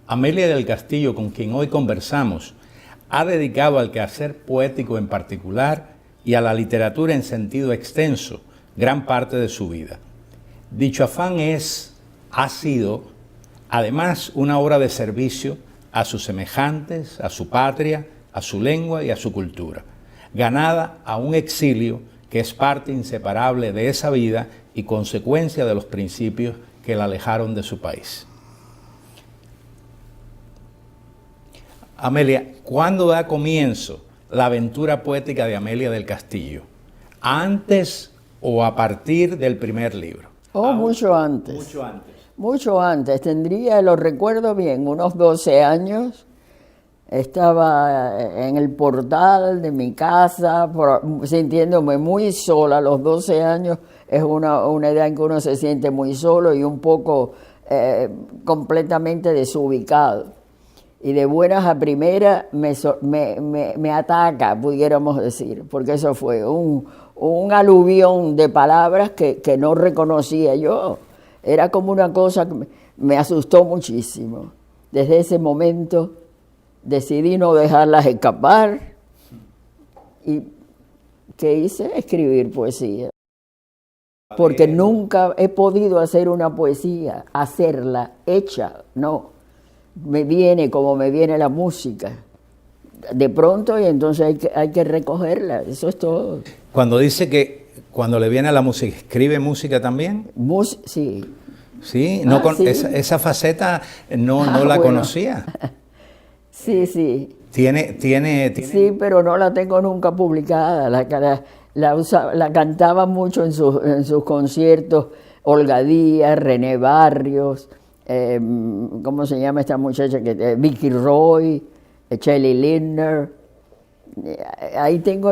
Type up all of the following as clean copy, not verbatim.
Amelia del Castillo, con quien hoy conversamos, ha dedicado al quehacer poético en particular y a la literatura en sentido extenso gran parte de su vida. Dicho afán ha sido, además, una obra de servicio a sus semejantes, a su patria, a su lengua y a su cultura, ganada a un exilio que es parte inseparable de esa vida y consecuencia de los principios que la alejaron de su país. Amelia, ¿cuándo da comienzo la aventura poética de Amelia del Castillo? ¿Antes o a partir del primer libro? Mucho antes. Mucho antes. Mucho antes. Tendría, lo recuerdo bien, unos 12 años. Estaba en el portal de mi casa, sintiéndome muy sola. A los 12 años es una edad en que uno se siente muy solo y un poco completamente desubicado. Y de buenas a primeras me ataca, pudiéramos decir, porque eso fue un aluvión de palabras que no reconocía yo. Era como una cosa que me asustó muchísimo. Desde ese momento decidí no dejarlas escapar. ¿Y qué hice? Escribir poesía. Porque nunca he podido hacer una poesía, hacerla, hecha, no. Me viene como me viene la música, de pronto, y entonces hay que recogerla, eso es todo. Cuando dice que cuando le viene la música, ¿escribe música también? Sí. Sí, Sí. Esa faceta no la bueno. Conocía. Sí. ¿Tiene? Sí, pero no la tengo nunca publicada, la cantaba mucho en sus conciertos, Olga Díaz, René Barrios, ¿cómo se llama esta muchacha? Vicky Roy, Shelley Lindner. Ahí tengo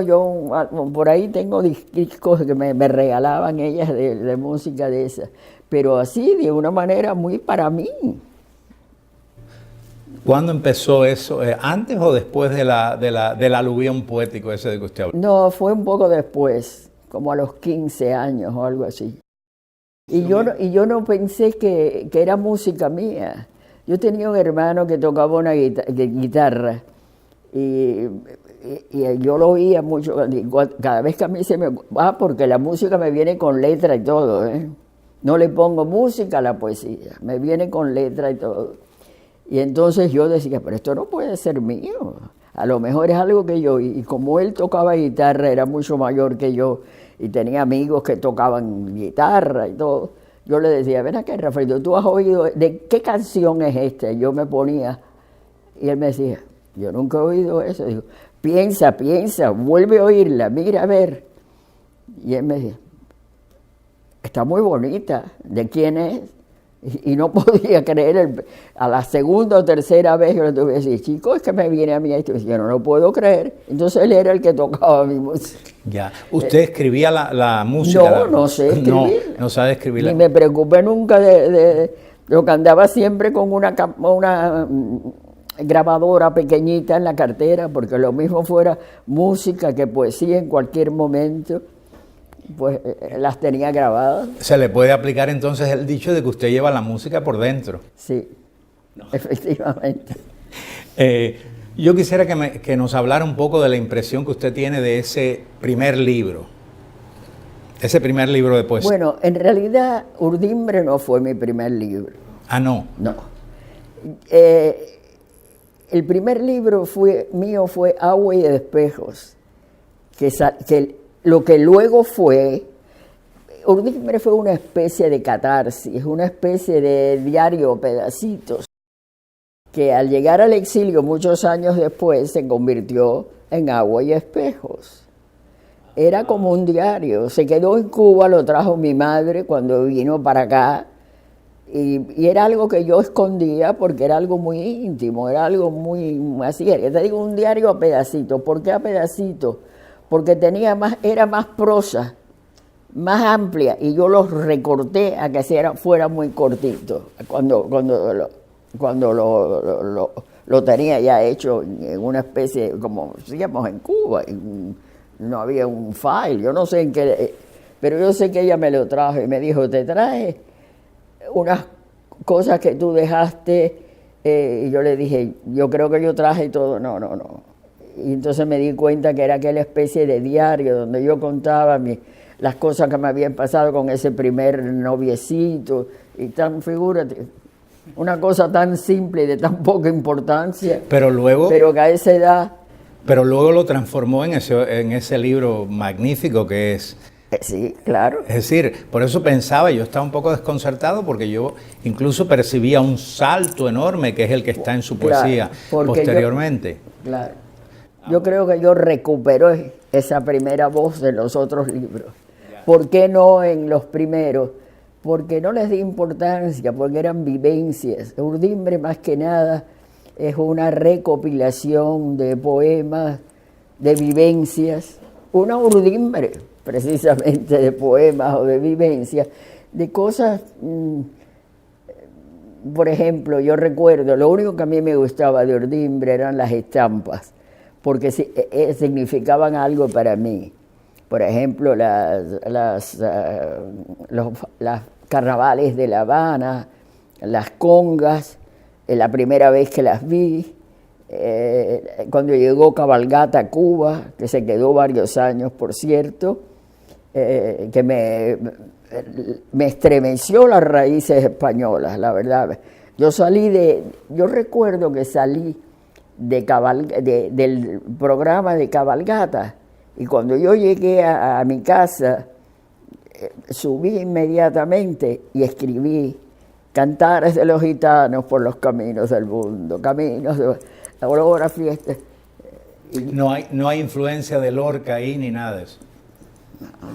por ahí tengo discos que me regalaban ellas de música de esa, pero así, de una manera muy para mí. ¿Cuándo empezó eso? ¿Antes o después del aluvión poético ese de que usted habló? No, fue un poco después, como a los 15 años o algo así. Y yo no pensé que era música mía. Yo tenía un hermano que tocaba una guitarra y yo lo oía mucho. Cada vez que a mí porque la música me viene con letra y todo, ¿eh? No le pongo música a la poesía, me viene con letra y todo. Y entonces yo decía, pero esto no puede ser mío. A lo mejor es algo que yo... Y como él tocaba guitarra, era mucho mayor que yo, y tenía amigos que tocaban guitarra y todo, yo le decía, ven acá, Rafael, ¿tú has oído de qué canción es esta? Y yo me ponía, y él me decía, yo nunca he oído eso. Digo, piensa, vuelve a oírla, mira a ver. Y él me decía, está muy bonita, ¿de quién es? Y no podía creer, a la segunda o tercera vez yo le tuve que decir, chico, es que me viene a mí esto. Y yo no lo puedo creer. Entonces él era el que tocaba mi música. Ya. ¿Usted escribía la música? No sé escribir. No sabe escribir. Ni me preocupé nunca de lo que andaba siempre con una grabadora pequeñita en la cartera, porque lo mismo fuera música que poesía en cualquier momento. Pues las tenía grabadas. ¿Se le puede aplicar entonces el dicho de que usted lleva la música por dentro? Sí, efectivamente. Yo quisiera que nos hablara un poco de la impresión que usted tiene de ese primer libro de poesía. Bueno, en realidad Urdimbre no fue mi primer libro. Ah, no. No. El primer libro mío fue Agua y Espejos, que lo que luego fue, Urdimbre fue una especie de catarsis, una especie de diario pedacitos, que al llegar al exilio muchos años después se convirtió en Agua y Espejos. Era como un diario, se quedó en Cuba, lo trajo mi madre cuando vino para acá, y era algo que yo escondía porque era algo muy íntimo, era algo muy así. Te digo, un diario a pedacitos. ¿Por qué a pedacitos? Porque era más prosa, más amplia, y yo los recorté a que fuera muy cortito cuando lo tenía ya hecho en una especie, como decíamos en Cuba, no había un file, yo no sé en qué, pero yo sé que ella me lo trajo y me dijo, te traje unas cosas que tú dejaste, y yo le dije, yo creo que yo traje todo, no. Y entonces me di cuenta que era aquella especie de diario donde yo contaba las cosas que me habían pasado con ese primer noviecito, y tan, figúrate, una cosa tan simple y de tan poca importancia, pero que a esa edad... Pero luego lo transformó en ese libro magnífico que es... Sí, claro. Es decir, por eso pensaba, yo estaba un poco desconcertado porque yo incluso percibía un salto enorme que es el que está en su poesía posteriormente. Claro. Yo creo que yo recupero esa primera voz de los otros libros. ¿Por qué no en los primeros? Porque no les di importancia, porque eran vivencias. Urdimbre, más que nada, es una recopilación de poemas, de vivencias. Una urdimbre, precisamente, de poemas o de vivencias, de cosas... Por ejemplo, yo recuerdo, lo único que a mí me gustaba de Urdimbre eran las estampas, porque significaban algo para mí. Por ejemplo, las carnavales de La Habana, las congas, la primera vez que las vi, cuando llegó Cabalgata a Cuba, que se quedó varios años, por cierto, que me estremeció las raíces españolas, la verdad. Yo recuerdo que salí del programa de Cabalgata, y cuando yo llegué a mi casa, subí inmediatamente y escribí Cantares de los gitanos por los caminos del mundo, caminos de la hora fiesta. No hay influencia de Lorca ahí ni nada de eso.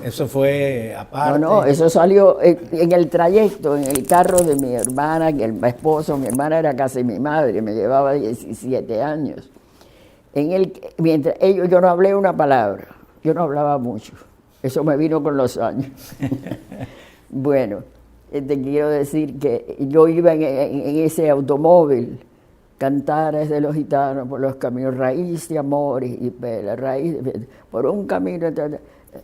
Eso fue aparte. No, eso salió en el trayecto, en el carro de mi hermana, que el esposo, mi hermana era casi mi madre, me llevaba 17 años. Mientras yo no hablé una palabra, yo no hablaba mucho, eso me vino con los años. Bueno, te quiero decir que yo iba en ese automóvil, Cantares de los gitanos por los caminos, raíz de amores y pela, por un camino.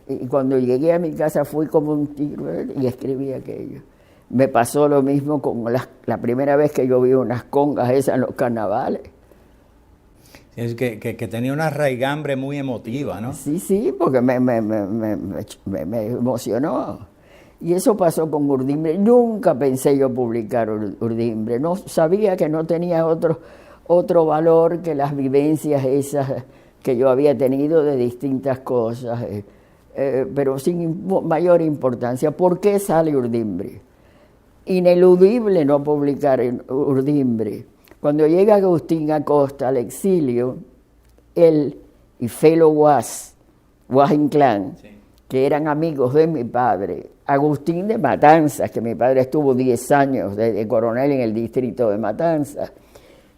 Y cuando llegué a mi casa fui como un tiro y escribí aquello. Me pasó lo mismo con la primera vez que yo vi unas congas esas en los carnavales. Es que tenía una raigambre muy emotiva, ¿no? Sí, porque me emocionó. Y eso pasó con Urdimbre. Nunca pensé yo publicar Urdimbre. No sabía que no tenía otro valor que las vivencias esas que yo había tenido de distintas cosas, pero sin mayor importancia. ¿Por qué sale Urdimbre? Ineludible no publicar Urdimbre. Cuando llega Agustín Acosta al exilio, él y Felo Guas Inclán, sí, que eran amigos de mi padre, Agustín de Matanzas, que mi padre estuvo 10 años de coronel en el distrito de Matanzas,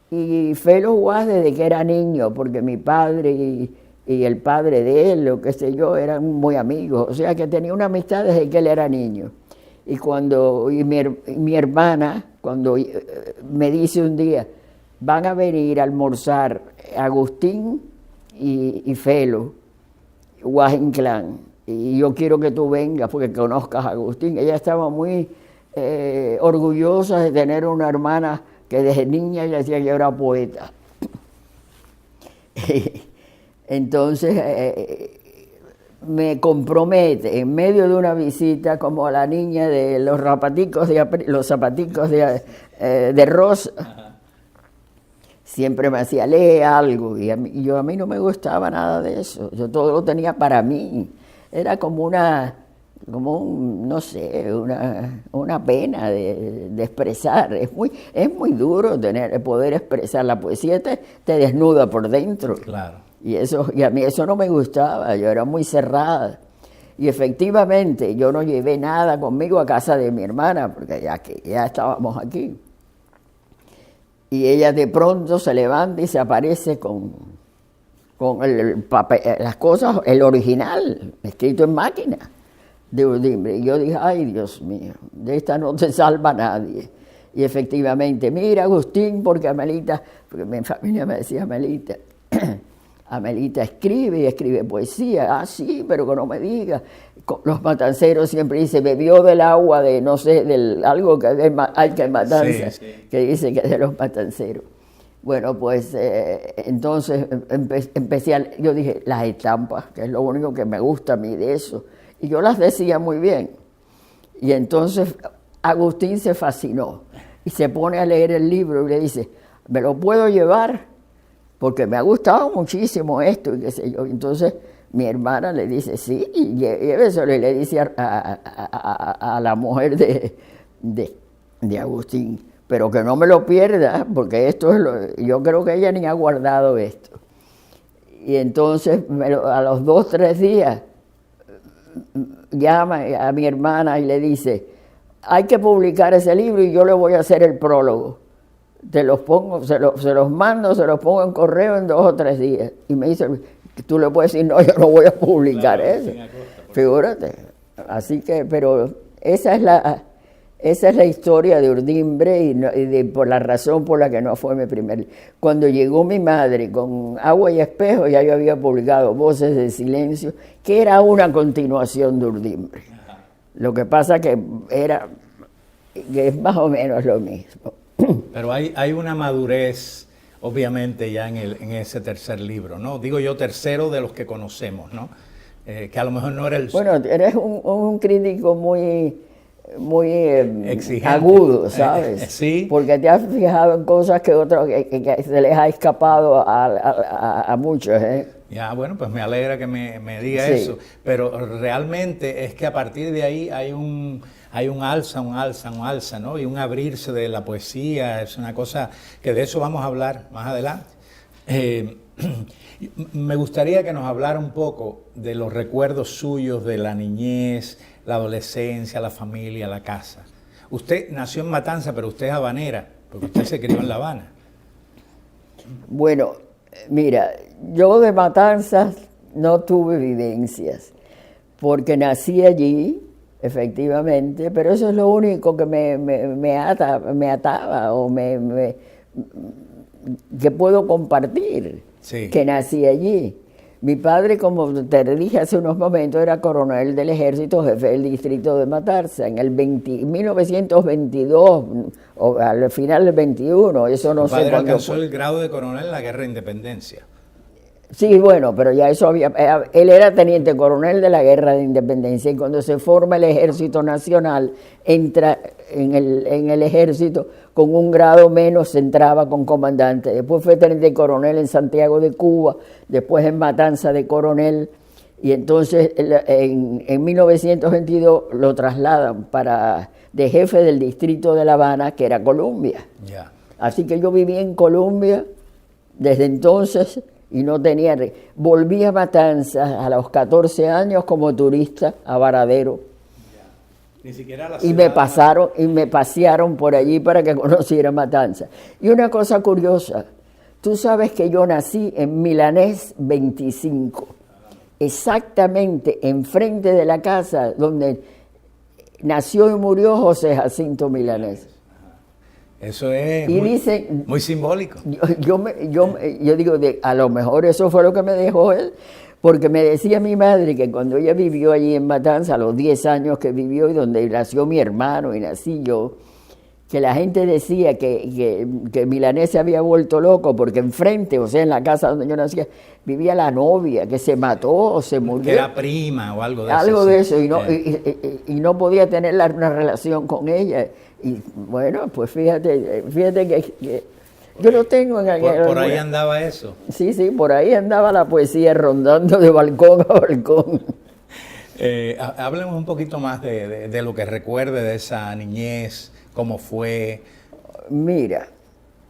y Felo Guas desde que era niño, porque mi padre y el padre de él, o qué sé yo, eran muy amigos, o sea que tenía una amistad desde que él era niño. Y mi hermana, cuando me dice un día, van a venir a almorzar Agustín y Felo Guas Inclán, y yo quiero que tú vengas porque conozcas a Agustín. Ella estaba muy orgullosa de tener una hermana que desde niña ella decía que yo era poeta. Entonces me compromete en medio de una visita como a la niña de los zapaticos de rosa. Ajá. Siempre me hacía leer algo y a mí no me gustaba nada de eso. Yo todo lo tenía para mí. Era como no sé, una pena de expresar. Es muy duro poder expresar. La poesía te desnuda por dentro. Claro. Y a mí eso no me gustaba, yo era muy cerrada. Y efectivamente, yo no llevé nada conmigo a casa de mi hermana, porque ya estábamos aquí. Y ella de pronto se levanta y se aparece con el papel, las cosas, el original, escrito en máquina de Urdimbre. Y yo dije, ay Dios mío, de esta no se salva nadie. Y efectivamente, mira Agustín, porque Amelita, porque mi familia me decía Amelita, Amelita escribe y escribe poesía. Ah, sí, pero que no me diga. Los matanceros siempre dice, bebió del agua de, no sé, del algo que hay que matanza, sí, sí, que dice que es de los matanceros. Bueno, pues entonces empecé yo dije, las estampas, que es lo único que me gusta a mí de eso. Y yo las decía muy bien. Y entonces Agustín se fascinó y se pone a leer el libro y le dice, ¿me lo puedo llevar? Porque me ha gustado muchísimo esto y qué sé yo. Entonces mi hermana le dice, sí, y lléveselo, y le dice a la mujer de Agustín, pero que no me lo pierda, porque esto es yo creo que ella ni ha guardado esto. Y entonces a los 2 o 3 días llama a mi hermana y le dice, hay que publicar ese libro y yo le voy a hacer el prólogo. Te los pongo, se los mando, se los pongo en correo en 2 o 3 días. Y me dice, tú le puedes decir, no, yo no voy a publicar eso. Figúrate. Así que, pero esa es la historia de Urdimbre y por la razón por la que no fue mi primer. Cuando llegó mi madre con Agua y Espejo, ya yo había publicado Voces de Silencio, que era una continuación de Urdimbre. Lo que pasa que es más o menos lo mismo. Pero hay una madurez, obviamente, ya en ese tercer libro, ¿no? Digo yo tercero de los que conocemos, ¿no? Que a lo mejor no era el... Bueno, eres un crítico muy exigente, agudo, ¿sabes? Sí. Porque te has fijado en cosas que otros que se les ha escapado a muchos, ¿eh? Ya, bueno, pues me alegra que me diga sí. Eso. Pero realmente es que a partir de ahí hay un alza, ¿no? Y un abrirse de la poesía, es una cosa que de eso vamos a hablar más adelante. Me gustaría que nos hablara un poco de los recuerdos suyos de la niñez, la adolescencia, la familia, la casa. Usted nació en Matanza, pero usted es habanera, porque usted se crió en La Habana. Bueno, mira, yo de Matanzas no tuve vivencias, porque nací allí, efectivamente, pero eso es lo único que me ataba o que puedo compartir, sí. Que nací allí. Mi padre, como te dije hace unos momentos, era coronel del ejército, jefe del distrito de Matanza, en 1922, o al final del 21, eso no sé cuándo. Mi padre alcanzó el grado de coronel en la Guerra de Independencia. Sí, bueno, pero ya eso él era teniente coronel de la Guerra de Independencia y cuando se forma el Ejército Nacional, entra en el ejército con un grado menos, se entraba con comandante. Después fue teniente coronel en Santiago de Cuba, después en Matanza de coronel y entonces en 1922 lo trasladan de jefe del distrito de La Habana, que era Colombia. Yeah. Así que yo viví en Colombia desde entonces. Y no tenía... Volví a Matanzas a los 14 años como turista a Varadero. Ni siquiera la ciudad... Y me pasearon por allí para que conociera Matanzas. Y una cosa curiosa, tú sabes que yo nací en Milanés 25, exactamente enfrente de la casa donde nació y murió José Jacinto Milanés. Eso es muy simbólico. Yo digo, a lo mejor eso fue lo que me dejó él, porque me decía mi madre que cuando ella vivió allí en Matanza, a los 10 años que vivió y donde nació mi hermano y nací yo, que la gente decía que Milanés se había vuelto loco porque enfrente, o sea, en la casa donde yo nacía, vivía la novia que se mató o se murió. Que era prima o algo de eso. Algo de eso, y no podía tener una relación con ella. Y bueno, pues fíjate que yo lo tengo en aquel... Por ahí andaba eso. Sí, por ahí andaba la poesía rondando de balcón a balcón. Háblemos un poquito más de lo que recuerde de esa niñez, cómo fue. Mira,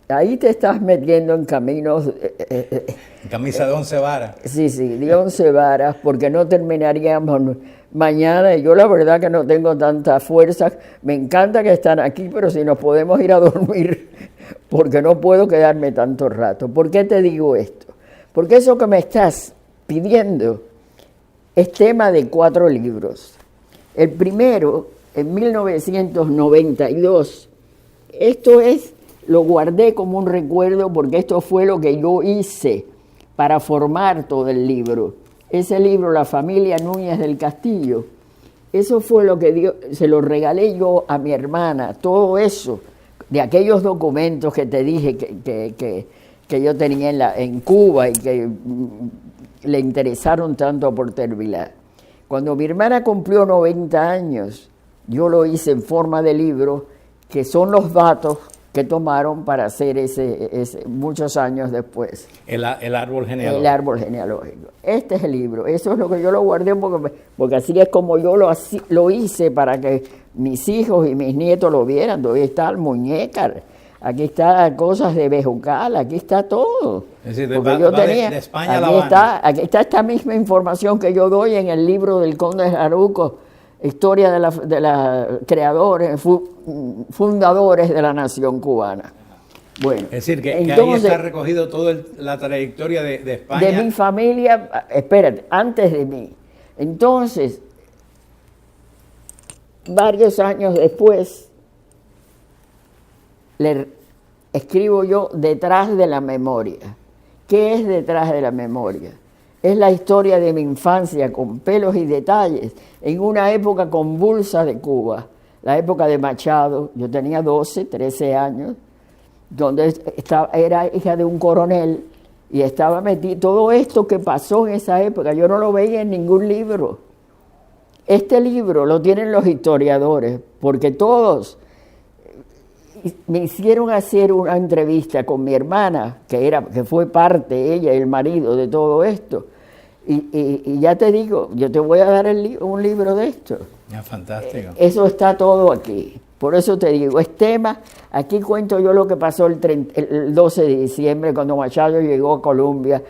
ahí te estás metiendo en caminos... En camisa de 11 varas. Sí, de 11 varas, porque no terminaríamos mañana. Y yo la verdad que no tengo tanta fuerza. Me encanta que están aquí, pero si nos podemos ir a dormir, porque no puedo quedarme tanto rato. ¿Por qué te digo esto? Porque eso que me estás pidiendo es tema de 4 libros. El primero, en 1992, esto lo guardé como un recuerdo porque esto fue lo que yo hice para formar todo el libro. Ese libro, La familia Núñez del Castillo, eso fue lo que se lo regalé yo a mi hermana, todo eso, de aquellos documentos que te dije que yo tenía en Cuba y que le interesaron tanto a Porter Vilar. Cuando mi hermana cumplió 90 años, yo lo hice en forma de libro, que son los datos que tomaron para hacer ese muchos años después. El árbol genealógico. El árbol genealógico. Este es el libro. Eso es lo que yo lo guardé porque así es como yo lo hice para que mis hijos y mis nietos lo vieran. Todavía está el muñeca, aquí está cosas de Bejucal, aquí está todo. Es decir, de España a La Habana. Aquí está esta misma información que yo doy en el libro del Conde de Jaruco, historia de los creadores, fundadores de la nación cubana. Bueno, es decir, que ahí está recogido toda la trayectoria de España. De mi familia, espérate, antes de mí. Entonces, varios años después, le escribo yo Detrás de la memoria. ¿Qué es Detrás de la memoria? Es la historia de mi infancia con pelos y detalles en una época convulsa de Cuba, la época de Machado. Yo tenía 12, 13 años, donde era hija de un coronel y estaba metida. Todo esto que pasó en esa época, yo no lo veía en ningún libro. Este libro lo tienen los historiadores, porque todos me hicieron hacer una entrevista con mi hermana, que fue parte, ella y el marido, de todo esto. Y ya te digo, yo te voy a dar un libro de esto. Ya, fantástico. Eso está todo aquí. Por eso te digo, es tema. Aquí cuento yo lo que pasó el 12 de diciembre, cuando Machado llegó a Colombia,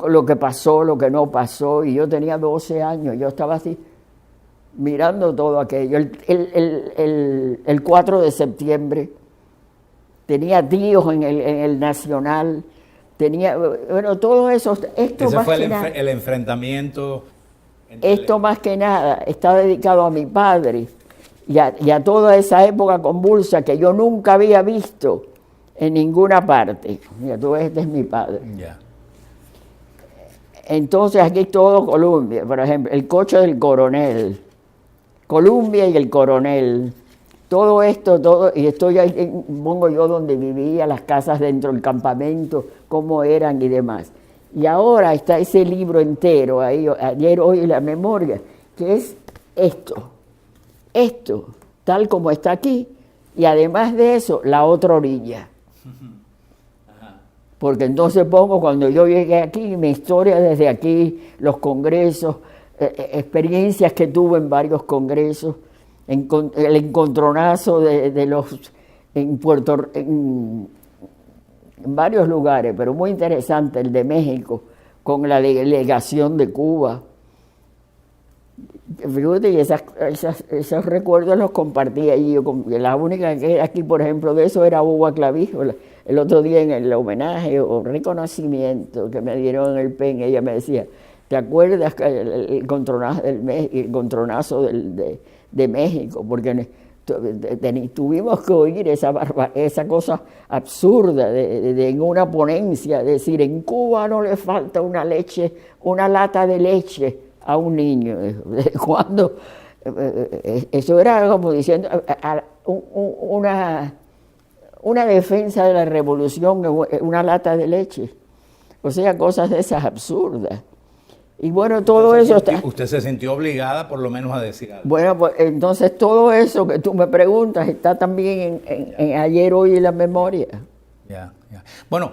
lo que pasó, lo que no pasó. Y yo tenía 12 años, yo estaba así, mirando todo aquello. El 4 de septiembre tenía tíos en el Nacional. Bueno, todo eso. Esto ese más fue que nada, el enfrentamiento. Esto más que nada está dedicado a mi padre y a toda esa época convulsa que yo nunca había visto en ninguna parte. Mira, tú ves, este es mi padre. Ya. Entonces aquí todo Colombia, por ejemplo, el coche del coronel, Colombia y el coronel. Todo esto, y estoy ahí, pongo yo donde vivía, las casas dentro del campamento, cómo eran y demás. Y ahora está ese libro entero, ahí, Ayer, Hoy y la Memoria, que es esto, tal como está aquí, y además de eso, la otra orilla. Porque entonces pongo, cuando yo llegué aquí, mi historia desde aquí, los congresos, experiencias que tuve en varios congresos, el encontronazo de los en varios lugares, pero muy interesante el de México con la delegación de Cuba. Fíjate, y esos recuerdos los compartí allí. La única que era aquí, por ejemplo, de eso era Uva Clavijo. El otro día en el homenaje o reconocimiento que me dieron en el PEN, ella me decía, ¿te acuerdas que el encontronazo de México? Porque tuvimos que oír esa cosa absurda en una ponencia, decir, en Cuba no le falta una lata de leche a un niño. Cuando eso era como diciendo una defensa de la revolución, una lata de leche. O sea, cosas de esas absurdas. Y bueno, todo eso está... ¿Usted se sintió obligada por lo menos a decir algo? Bueno, pues entonces todo eso que tú me preguntas está también en Ayer, Hoy y la Memoria. Ya. Bueno,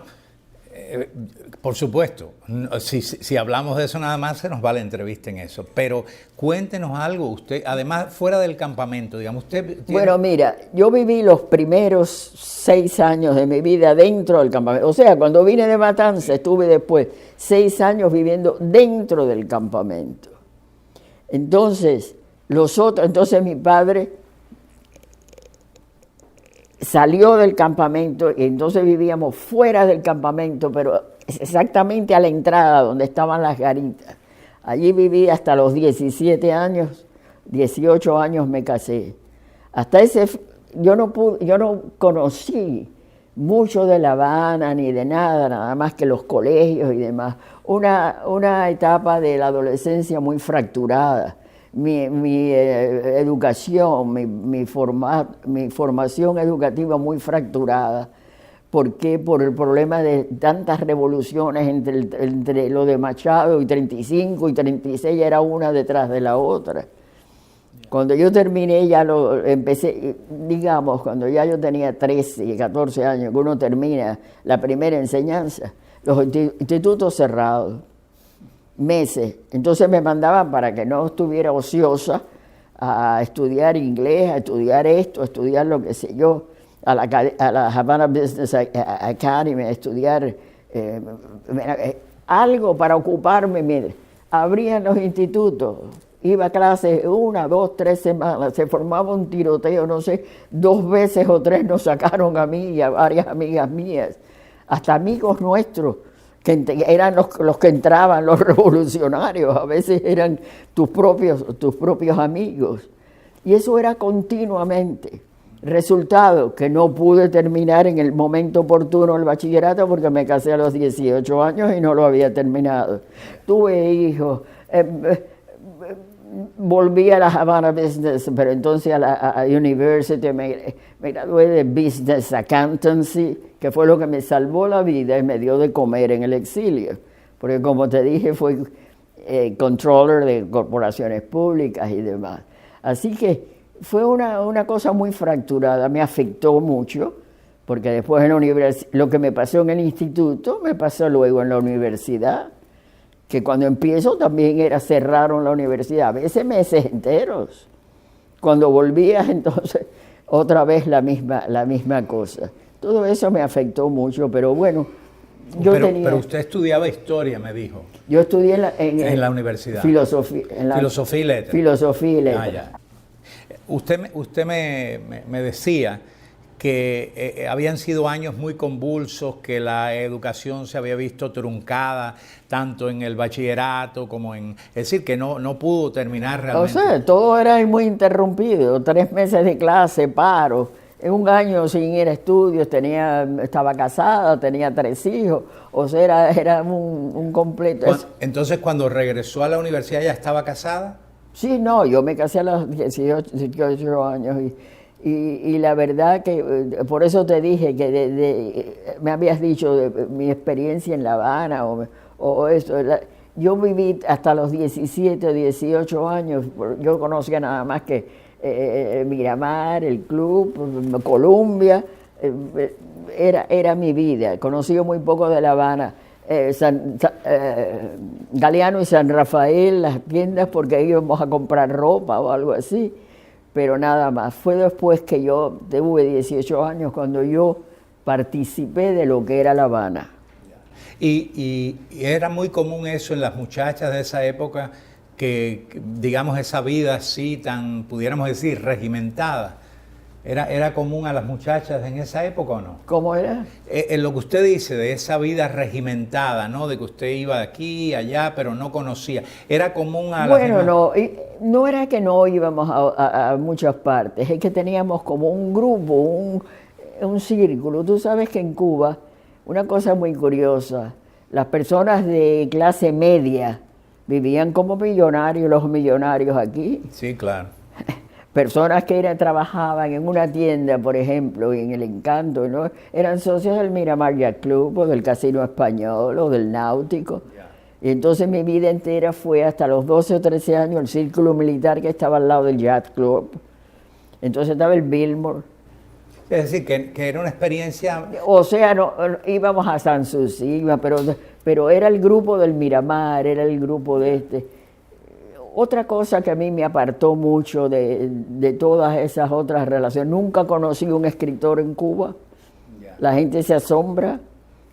por supuesto, si hablamos de eso nada más se nos va la entrevista en eso, pero cuéntenos algo, usted, además fuera del campamento, digamos, usted tiene... Bueno, mira, yo viví los primeros 6 años de mi vida dentro del campamento, o sea, cuando vine de Matanzas estuve después 6 años viviendo dentro del campamento. Entonces, entonces mi padre salió del campamento y entonces vivíamos fuera del campamento, pero exactamente a la entrada donde estaban las garitas. Allí viví hasta los 17 años, 18 años me casé. Hasta ese yo no conocí mucho de La Habana ni de nada más que los colegios y demás. Una etapa de la adolescencia muy fracturada. Mi educación, mi formación educativa muy fracturada. ¿Por qué? Por el problema de tantas revoluciones entre lo de Machado y 35 y 36 era una detrás de la otra. Cuando yo terminé, empecé, digamos, cuando ya yo tenía 13 y 14 años, que uno termina la primera enseñanza, los institutos cerrados, meses. Entonces me mandaban para que no estuviera ociosa a estudiar inglés, a estudiar esto, a estudiar lo que sé yo, a la Havana Business Academy, a estudiar algo para ocuparme. Mire, abrían los institutos. Iba a clases 1, 2, 3 semanas, se formaba un tiroteo, no sé, 2 veces o 3 nos sacaron a mí y a varias amigas mías, hasta amigos nuestros, que eran los que entraban, los revolucionarios, a veces eran tus propios amigos. Y eso era continuamente. Resultado, que no pude terminar en el momento oportuno el bachillerato porque me casé a los 18 años y no lo había terminado. Tuve hijos. Volví a la Havana Business, pero entonces a la University me gradué de Business Accountancy, que fue lo que me salvó la vida y me dio de comer en el exilio. Porque como te dije, fui controller de corporaciones públicas y demás. Así que fue una cosa muy fracturada, me afectó mucho, porque después en la universidad, lo que me pasó en el instituto, me pasó luego en la universidad. Que cuando empiezo también cerraron la universidad, a veces meses enteros. Cuando volvías, entonces, otra vez la misma cosa. Todo eso me afectó mucho, pero bueno, pero usted estudiaba historia, me dijo. Yo estudié en la universidad. Filosofía y letras. Filosofía y letras. Ya. Usted me decía que habían sido años muy convulsos, que la educación se había visto truncada, tanto en el bachillerato como es decir, que no pudo terminar realmente. O sea, todo era muy interrumpido, 3 meses de clase, paro, 1 año sin ir a estudios, estaba casada, tenía 3 hijos, o sea, era un completo. Entonces, cuando regresó a la universidad, ¿ya estaba casada? Sí, no, yo me casé a los 18 años y la verdad que, por eso te dije que me habías dicho de mi experiencia en La Habana o eso. Yo viví hasta los 17 o 18 años, yo conocía nada más que Miramar, el club, Colombia, era mi vida. Conocí muy poco de La Habana. Galeano y San Rafael, las tiendas, porque íbamos a comprar ropa o algo así. Pero nada más. Fue después que yo tuve 18 años cuando yo participé de lo que era La Habana. Y era muy común eso en las muchachas de esa época, que digamos esa vida así tan, pudiéramos decir, regimentada. ¿Era común a las muchachas en esa época o no? ¿Cómo era? En lo que usted dice de esa vida regimentada, ¿no? De que usted iba de aquí, allá, pero no conocía. ¿Era común a las Bueno, no era que no íbamos a muchas partes, es que teníamos como un grupo, un círculo. Tú sabes que en Cuba, una cosa muy curiosa, las personas de clase media vivían como millonarios, los millonarios aquí. Sí, claro. Personas que trabajaban en una tienda, por ejemplo, en el Encanto, ¿no? Eran socios del Miramar Yacht Club o del Casino Español o del Náutico. Y entonces mi vida entera fue hasta los 12 o 13 años el círculo militar que estaba al lado del Yacht Club. Entonces estaba el Billmore. Es decir, que era una experiencia... O sea, no íbamos a San Susi, pero era el grupo del Miramar, era el grupo de este... Otra cosa que a mí me apartó mucho de todas esas otras relaciones, nunca conocí un escritor en Cuba. La gente se asombra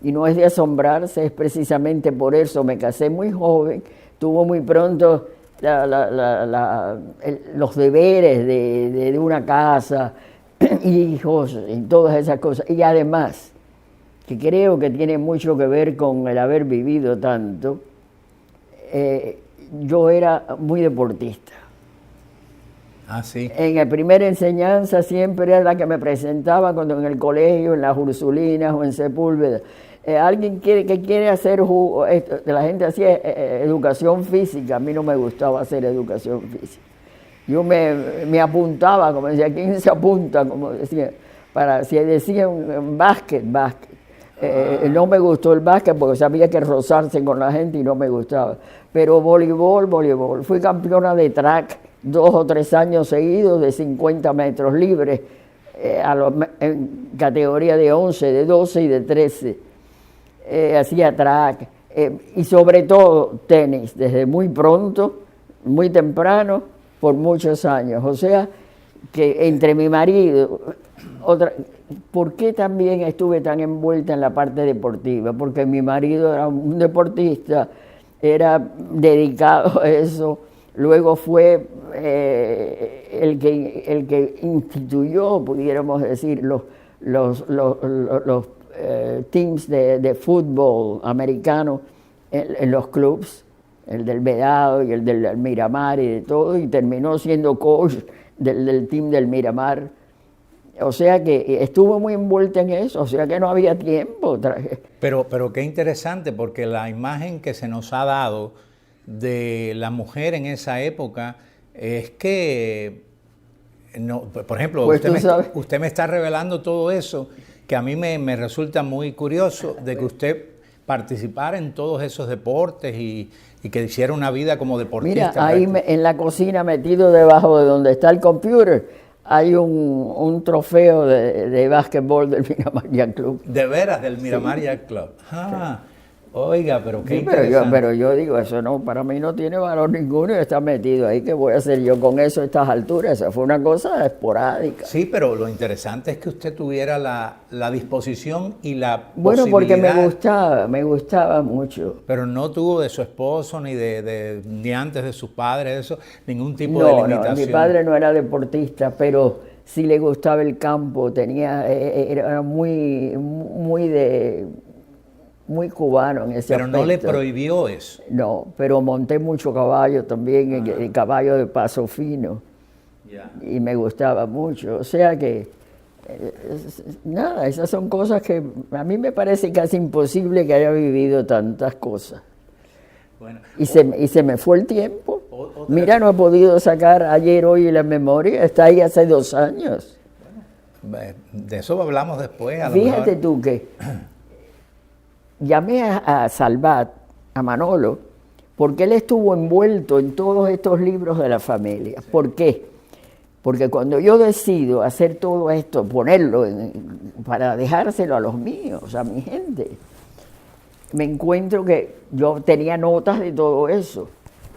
y no es de asombrarse, es precisamente por eso. Me casé muy joven, tuvo muy pronto los deberes de una casa, hijos y todas esas cosas. Y además, que creo que tiene mucho que ver con el haber vivido tanto, yo era muy deportista. Ah, sí. En la primera enseñanza siempre era la que me presentaba cuando en el colegio, en las Ursulinas o en Sepúlveda. Alguien que quiere hacer la gente hacía educación física, a mí no me gustaba hacer educación física. Yo me apuntaba, como decía, ¿quién se apunta? Como decía, si decían básquet. No me gustó el básquet porque sabía que rozarse con la gente y no me gustaba. Pero voleibol. Fui campeona de track 2 o 3 años seguidos de 50 metros libres, en categoría de 11, de 12 y de 13. Hacía track y sobre todo tenis, desde muy pronto, muy temprano, por muchos años. O sea, que entre mi marido, ¿por qué también estuve tan envuelta en la parte deportiva? Porque mi marido era un deportista, era dedicado a eso. Luego fue el que instituyó, pudiéramos decir, los teams de fútbol americano en los clubs, el del Vedado y el del Miramar y de todo, y terminó siendo coach del team del Miramar. O sea que estuvo muy envuelta en eso, o sea que no había tiempo. Pero qué interesante, porque la imagen que se nos ha dado de la mujer en esa época es que, no, por ejemplo, pues usted me está revelando todo eso, que a mí me resulta muy curioso, de que usted participara en todos esos deportes y que hiciera una vida como deportista. Mira, ahí en la cocina, metido debajo de donde está el computer, hay un trofeo de básquetbol del Miramar Yacht Club. ¿De veras? Del Miramar Yacht Club. Ah, sí. Oiga, pero qué interesante. Pero yo digo, eso no, para mí no tiene valor ninguno y está metido ahí. ¿Qué voy a hacer yo con eso a estas alturas? Esa fue una cosa esporádica. Sí, pero lo interesante es que usted tuviera la disposición y la bueno, posibilidad. Porque me gustaba mucho. Pero no tuvo de su esposo ni antes de sus padres, eso, ningún tipo de limitación. No, mi padre no era deportista, pero sí le gustaba el campo, era muy cubano en ese aspecto. Pero no le prohibió eso. No, pero monté mucho caballo también, el caballo de paso fino, y me gustaba mucho. O sea que, nada, esas son cosas que a mí me parece casi imposible que haya vivido tantas cosas. Bueno, y se me fue el tiempo. Mira, no he podido sacar ayer, hoy la memoria, está ahí hace 2 años. Bueno, de eso hablamos después. Fíjate tú que llamé a Salvat, a Manolo, porque él estuvo envuelto en todos estos libros de la familia. Sí. ¿Por qué? Porque cuando yo decido hacer todo esto, ponerlo para dejárselo a los míos, a mi gente, me encuentro que yo tenía notas de todo eso,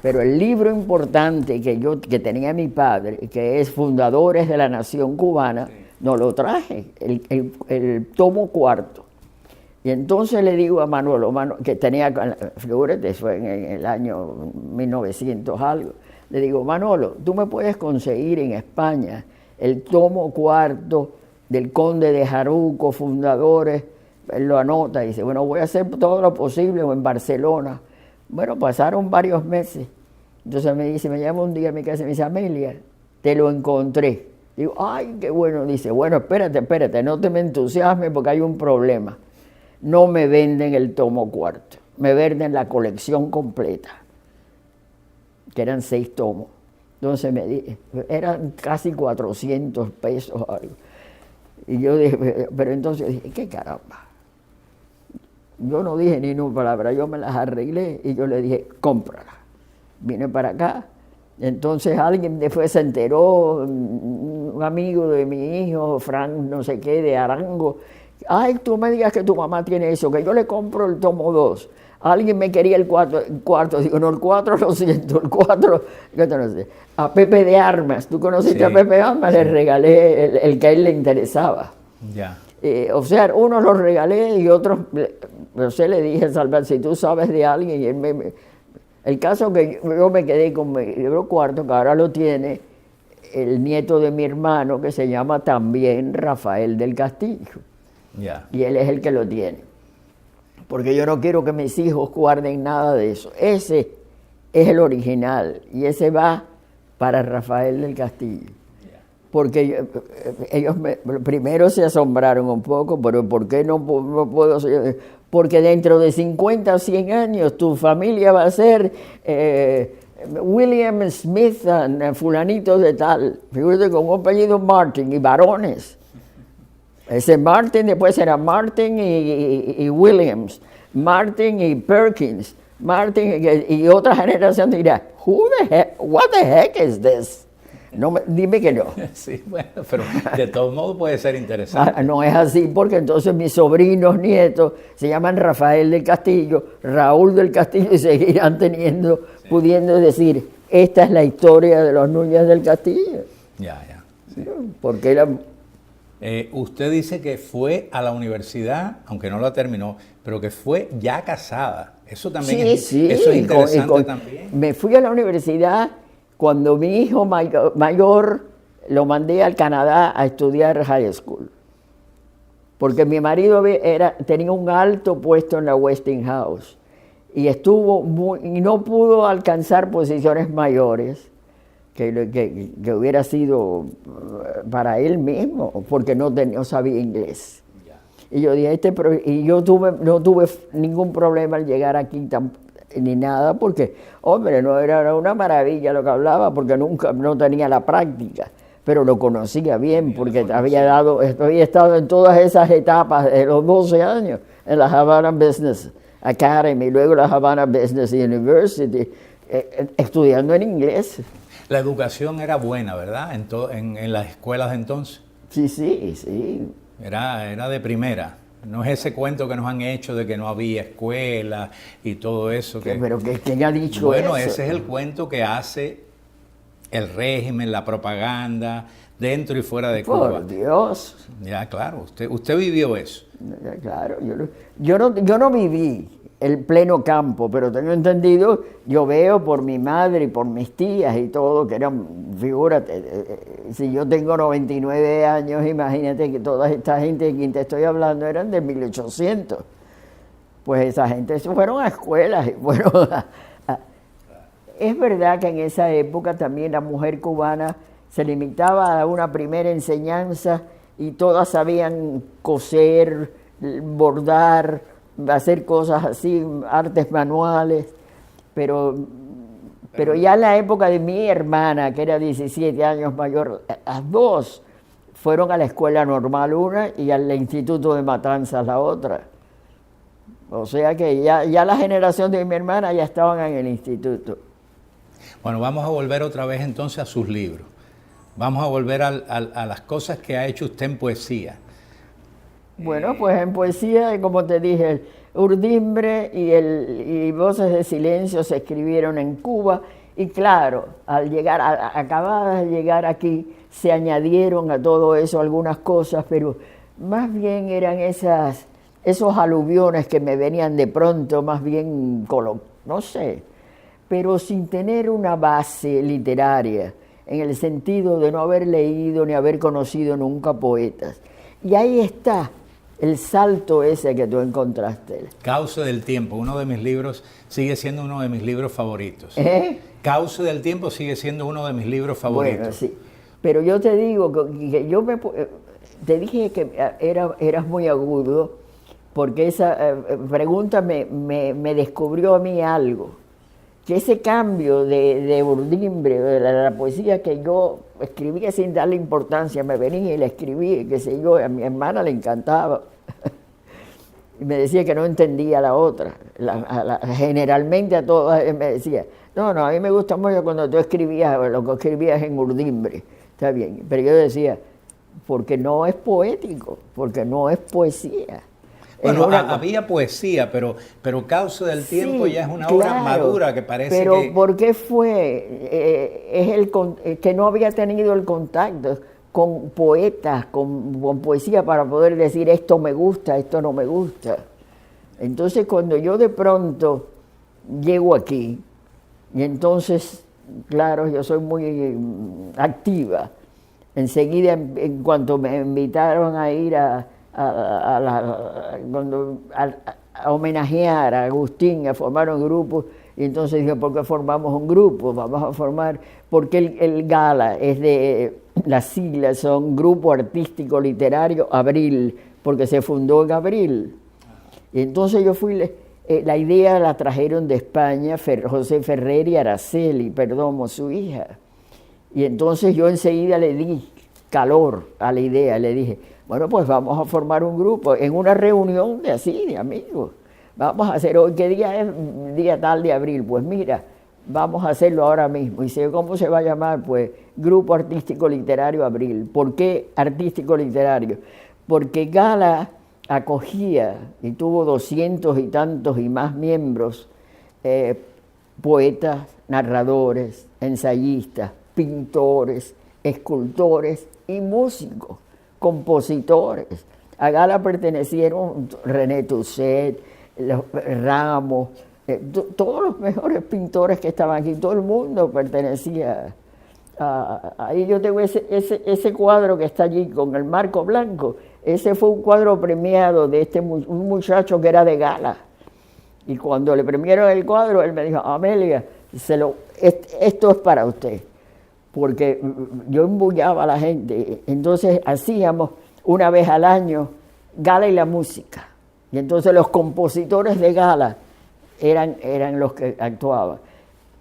pero el libro importante que tenía mi padre, que es Fundadores de la Nación Cubana, sí, no lo traje, el tomo 4. Y entonces le digo a Manolo, que tenía, figúrate, fue en el año 1900 algo, le digo, Manolo, tú me puedes conseguir en España el tomo 4 del Conde de Jaruco, Fundadores. Él lo anota y dice, bueno, voy a hacer todo lo posible, o en Barcelona. Bueno, pasaron varios meses. Entonces me llama un día a mi casa y me dice, Amelia, te lo encontré. Digo, ay, qué bueno. Dice, bueno, espérate, no te me entusiasmes porque hay un problema. No me venden el tomo 4, me venden la colección completa, que eran 6 tomos. Entonces eran casi 400 pesos algo. Y yo dije, pero entonces dije, ¿qué caramba? Yo no dije ni una palabra, yo me las arreglé y yo le dije, cómprala. Vine para acá, entonces alguien después se enteró, un amigo de mi hijo, Frank no sé qué, de Arango. Ay, tú me digas que tu mamá tiene eso, que yo le compro el tomo 2. Alguien me quería el cuarto, digo, no, el 4 lo siento, el 4, no sé. A Pepe de Armas, ¿tú conociste a Pepe de Armas? Sí. Le regalé el que a él le interesaba. Ya. O sea, unos los regalé y otros, no sé, le dije, Salvat, si tú sabes de alguien, y él el caso que yo me quedé con mi libro 4, que ahora lo tiene el nieto de mi hermano, que se llama también Rafael del Castillo. Yeah. Y él es el que lo tiene. Porque yo no quiero que mis hijos guarden nada de eso. Ese es el original y ese va para Rafael del Castillo. Porque ellos primero se asombraron un poco, pero ¿por qué no puedo ser? Porque dentro de 50 o 100 años tu familia va a ser William Smith, fulanito de tal, fíjate con un apellido Martin y varones. Ese Martin después será Martin y Williams, Martin y Perkins, Martin y otra generación dirá, what the heck is this? No, dime que no. Sí, bueno, pero de todos modos puede ser interesante. No es así, porque entonces mis sobrinos, nietos, se llaman Rafael del Castillo, Raúl del Castillo, y seguirán pudiendo decir, esta es la historia de los Núñez del Castillo. Ya. Sí. Porque usted dice que fue a la universidad, aunque no la terminó, pero que fue ya casada. Eso también sí, eso es interesante también. Me fui a la universidad cuando mi hijo mayor lo mandé al Canadá a estudiar high school. Porque mi marido tenía un alto puesto en la Westinghouse y y no pudo alcanzar posiciones mayores que hubiera sido para él mismo, porque no sabía inglés. Y yo dije, no tuve ningún problema al llegar aquí ni nada, porque, hombre, no era una maravilla lo que hablaba, porque no tenía la práctica, pero lo conocía bien, porque había estado en todas esas etapas de los 12 años, en la Havana Business Academy, luego la Havana Business University, estudiando en inglés. La educación era buena, ¿verdad? En las escuelas de entonces. Sí. Era de primera. No es ese cuento que nos han hecho de que no había escuela y todo eso. ¿Pero quién ha dicho eso? Bueno, ese es el cuento que hace el régimen, la propaganda, dentro y fuera de Cuba. Por Dios. Ya, claro. Usted vivió eso. Ya, claro. Yo no viví el pleno campo, pero tengo entendido, yo veo por mi madre y por mis tías y todo, que eran, figúrate, si yo tengo 99 años, imagínate que toda esta gente de quien te estoy hablando eran de 1800. Pues esa gente se fueron a escuelas y fueron Es verdad que en esa época también la mujer cubana se limitaba a una primera enseñanza y todas sabían coser, bordar, hacer cosas así, artes manuales, pero ya en la época de mi hermana, que era 17 años mayor, las dos fueron a la escuela normal una y al instituto de Matanzas la otra. O sea que ya la generación de mi hermana ya estaban en el instituto. Bueno, vamos a volver otra vez entonces a sus libros. Vamos a volver a las cosas que ha hecho usted en poesía. Bueno, pues en poesía, como te dije, Urdimbre y Voces de Silencio se escribieron en Cuba y claro, acabadas de llegar aquí, se añadieron a todo eso algunas cosas, pero más bien eran esos aluviones que me venían de pronto, más bien, no sé, pero sin tener una base literaria, en el sentido de no haber leído ni haber conocido nunca poetas. Y ahí está el salto ese que tú encontraste. Cauce del tiempo, uno de mis libros, sigue siendo uno de mis libros favoritos. Cauce del tiempo sigue siendo uno de mis libros favoritos. Bueno, sí. Pero yo te digo que te dije que eras muy agudo, porque esa pregunta me descubrió a mí algo. Que ese cambio de Urdimbre, de la poesía que yo escribía sin darle importancia, me venía y la escribía, qué sé yo, a mi hermana le encantaba. Y me decía que no entendía la otra. Generalmente a todas me decía, no, a mí me gusta mucho cuando tú escribías lo que escribías en Urdimbre. Está bien, pero yo decía, porque no es poético, porque no es poesía. Bueno, había poesía, pero Cauce del tiempo ya es una obra madura que parece pero que... ¿por qué fue? Que no había tenido el contacto con poetas, con poesía para poder decir esto me gusta, esto no me gusta. Entonces cuando yo de pronto llego aquí, y entonces, claro, yo soy muy activa, enseguida en cuanto me invitaron a ir a homenajear a Agustín, a formar un grupo, Y entonces dije, ¿por qué formamos un grupo? Vamos a formar, porque el Gala es de, las siglas son Grupo Artístico Literario Abril, porque se fundó en abril. Y entonces yo fui, la idea la trajeron de España, José Ferrer y Araceli Perdomo, su hija. Y entonces yo enseguida le di calor a la idea, le dije, bueno, pues vamos a formar un grupo en una reunión de así, de amigos. Vamos a hacer hoy, ¿qué día es? Día tal de abril. Pues mira, vamos a hacerlo ahora mismo. Y dice, ¿cómo se va a llamar? Pues Grupo Artístico Literario Abril. ¿Por qué Artístico Literario? Porque Gala acogía, y tuvo 200 y tantos y más miembros, poetas, narradores, ensayistas, pintores, escultores y músicos, compositores. A Gala pertenecieron René Tusset, Ramos, todos los mejores pintores que estaban aquí, todo el mundo pertenecía ahí. Yo tengo ese cuadro que está allí con el marco blanco, ese fue un cuadro premiado de un muchacho que era de Gala, y cuando le premiaron el cuadro, él me dijo, Amelia, esto es para usted, porque yo embullaba a la gente. Entonces hacíamos una vez al año Gala y la música. Y entonces los compositores de Gala eran los que actuaban.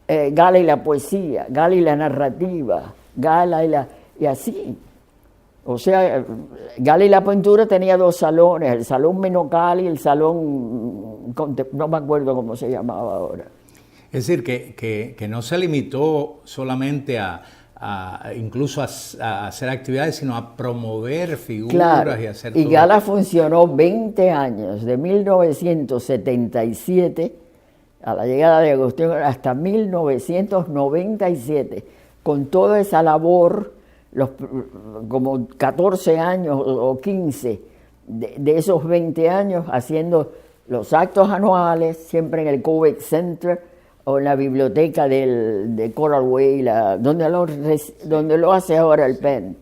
Gala y la poesía, Gala y la narrativa, Gala y así. O sea, Gala y la pintura tenía 2 salones, el salón Menocal y el salón, no me acuerdo cómo se llamaba ahora. Es decir, que no se limitó solamente incluso a hacer actividades, sino a promover figuras, claro, y hacer todo. Y Gala funcionó 20 años, de 1977 a la llegada de Agustín hasta 1997, con toda esa labor, como 14 años o 15 de esos 20 años, haciendo los actos anuales, siempre en el Kovacs Center, o en la biblioteca de Coral Way, donde lo hace ahora el Penn.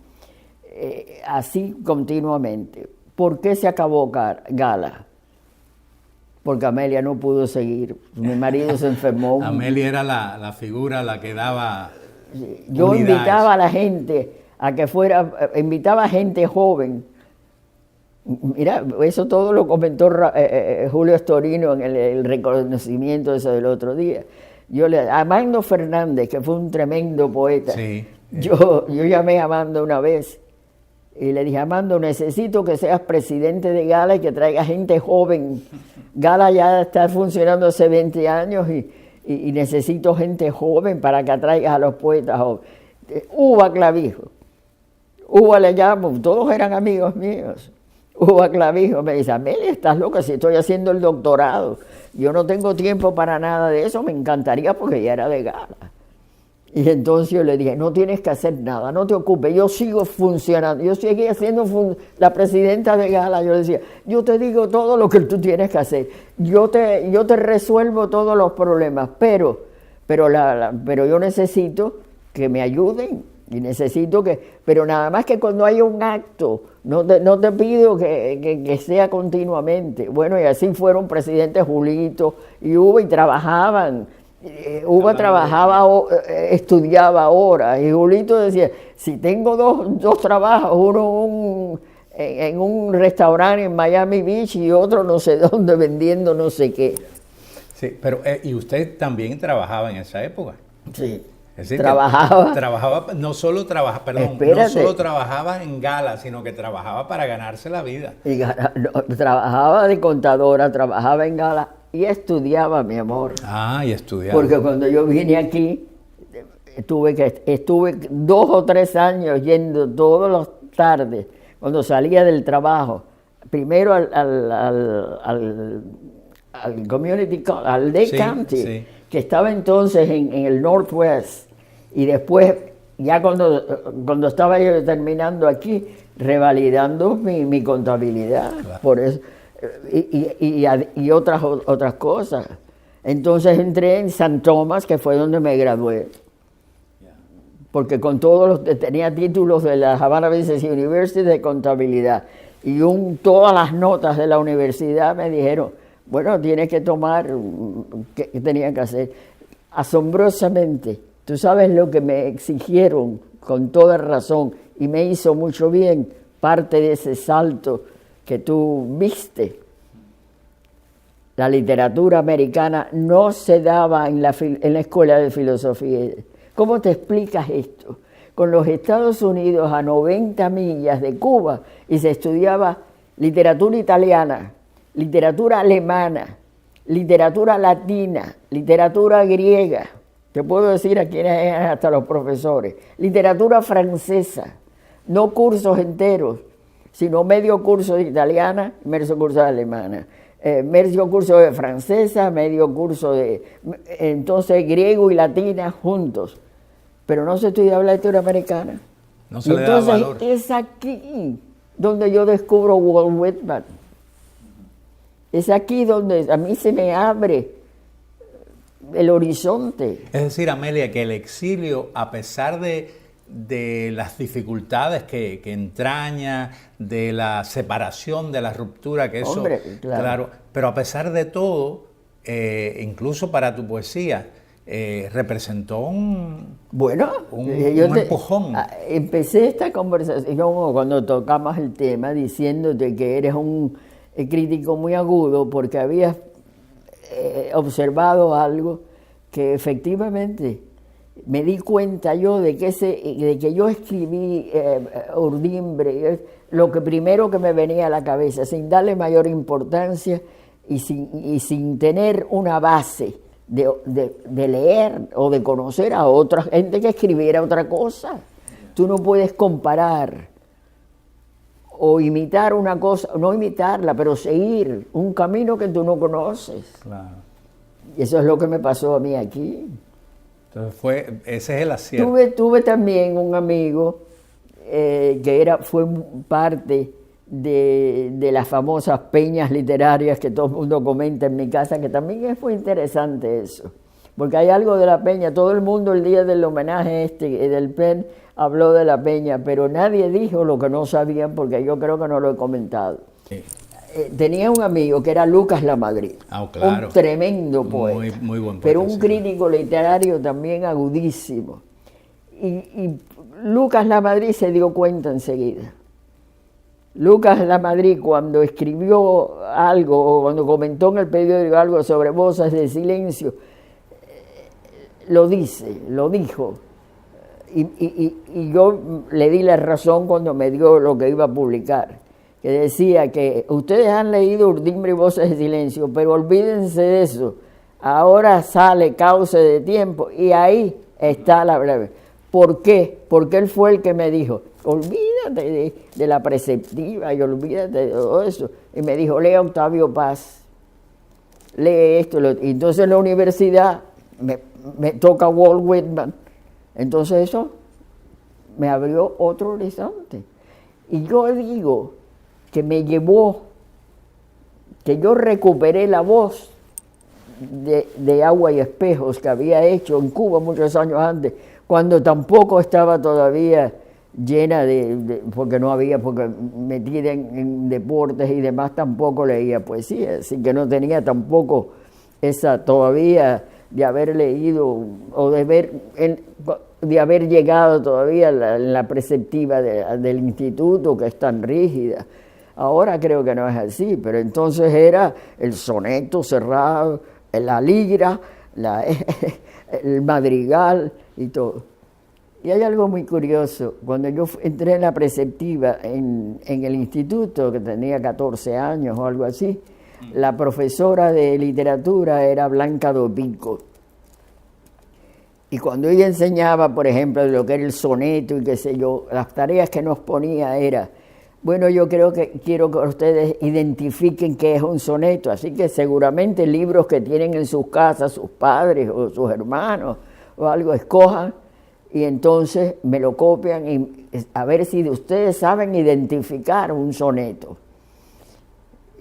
Así continuamente. ¿Por qué se acabó Gala? Porque Amelia no pudo seguir. Mi marido se enfermó. Amelia era la figura, la que daba. Yo invitaba a la gente a que fuera, invitaba a gente joven. Mira, eso todo lo comentó Julio Storino en el reconocimiento de eso del otro día. Amando Fernández, que fue un tremendo poeta, sí. Yo llamé a Amando una vez y le dije, Amando, necesito que seas presidente de Gala y que traiga gente joven. Gala ya está funcionando hace 20 años y necesito gente joven para que atraigas a los poetas jóvenes. Uva Clavijo, Uva le llamo, todos eran amigos míos. Uva Clavijo me dice, Amelia, estás loca, si estoy haciendo el doctorado, yo no tengo tiempo para nada de eso, me encantaría porque ya era de Gala. Y entonces yo le dije, no tienes que hacer nada, no te ocupes, yo sigo funcionando, yo seguía siendo la presidenta de Gala. Yo le decía, yo te digo todo lo que tú tienes que hacer, yo te resuelvo todos los problemas, pero yo necesito que me ayuden. Y necesito pero nada más que cuando haya un acto, no te pido que sea continuamente. Bueno, y así fueron presidentes Julito y Uva, y trabajaban. Uva trabajaba, estudiaba horas, y Julito decía, si tengo dos trabajos, uno en un restaurante en Miami Beach y otro no sé dónde vendiendo no sé qué. Sí, pero ¿y usted también trabajaba en esa época? Sí. Es decir, trabajaba, no solo trabajaba en Gala, sino que trabajaba para ganarse la vida. Y trabajaba de contadora, trabajaba en Gala y estudiaba, mi amor. Y estudiaba. Porque cuando yo vine aquí, estuve 2 o 3 años yendo todas las tardes, cuando salía del trabajo, primero al Community College, al Day County, sí, que estaba entonces en el Northwest, y después, ya cuando estaba yo terminando aquí, revalidando mi contabilidad, claro. Por eso, y otras cosas. Entonces entré en St. Thomas, que fue donde me gradué, porque con tenía títulos de la Havana Business University de contabilidad, y todas las notas de la universidad me dijeron, Bueno, tienes que tomar, ¿qué tenía que hacer? Asombrosamente, tú sabes lo que me exigieron con toda razón y me hizo mucho bien, parte de ese salto que tú viste. La literatura americana no se daba en la escuela de filosofía. ¿Cómo te explicas esto? Con los Estados Unidos a 90 millas de Cuba y se estudiaba literatura italiana, literatura alemana, literatura latina, literatura griega, te puedo decir a quienes eran hasta los profesores, literatura francesa, no cursos enteros, sino medio curso de italiana, medio curso de alemana, medio curso de francesa, medio curso de, entonces griego y latina juntos, pero no se estudiaba la literatura americana. No se le daba valor. Es aquí donde yo descubro Walt Whitman. Es aquí donde a mí se me abre el horizonte. Es decir, Amelia, que el exilio, a pesar de las dificultades que entraña, de la separación, de la ruptura, que eso, hombre, claro, pero a pesar de todo, incluso para tu poesía, representó un empujón. Empecé esta conversación cuando tocamos el tema diciéndote que eres un crítico muy agudo porque habías observado algo que efectivamente me di cuenta yo de que yo escribí Urdimbre, lo que primero que me venía a la cabeza, sin darle mayor importancia y sin tener una base de leer o de conocer a otra gente que escribiera otra cosa. Tú no puedes comparar o imitar una cosa, no imitarla, pero seguir un camino que tú no conoces. Claro. Y eso es lo que me pasó a mí aquí. Entonces ese es el acierto. Tuve también un amigo que fue parte de las famosas peñas literarias que todo el mundo comenta en mi casa, que también fue interesante eso, porque hay algo de la peña. Todo el mundo el día del homenaje del PEN habló de la peña, pero nadie dijo lo que no sabían, porque yo creo que no lo he comentado. Sí. Tenía un amigo que era Lucas Lamadrid, claro, un tremendo poeta, muy buen poeta, pero un crítico literario también agudísimo. Y Lucas Lamadrid se dio cuenta enseguida. Lucas Lamadrid, cuando escribió algo o cuando comentó en el periódico algo sobre Voces de Silencio, lo dijo. Y yo le di la razón cuando me dio lo que iba a publicar, que decía que ustedes han leído Urdimbre y Voces de Silencio, pero olvídense de eso. Ahora sale Cauce de Tiempo y ahí está la breve. ¿Por qué? Porque él fue el que me dijo, olvídate de la preceptiva y olvídate de todo eso. Y me dijo, lee a Octavio Paz, lee esto. Y entonces en la universidad me toca Walt Whitman. Entonces eso me abrió otro horizonte. Y yo digo que me llevó, que yo recuperé la voz de Agua y Espejos que había hecho en Cuba muchos años antes, cuando tampoco estaba todavía llena porque metida en deportes y demás, tampoco leía poesía, así que no tenía tampoco esa todavía de haber leído o de haber llegado todavía en la preceptiva del instituto, que es tan rígida. Ahora creo que no es así, pero entonces era el soneto cerrado, la lira, el madrigal y todo. Y hay algo muy curioso. Cuando yo entré en la preceptiva en el instituto, que tenía 14 años o algo así, la profesora de literatura era Blanca Dopico. Y cuando ella enseñaba, por ejemplo, lo que era el soneto y qué sé yo, las tareas que nos ponía era, bueno, yo quiero que ustedes identifiquen qué es un soneto, así que seguramente libros que tienen en sus casas sus padres o sus hermanos o algo, escojan y entonces me lo copian y a ver si ustedes saben identificar un soneto.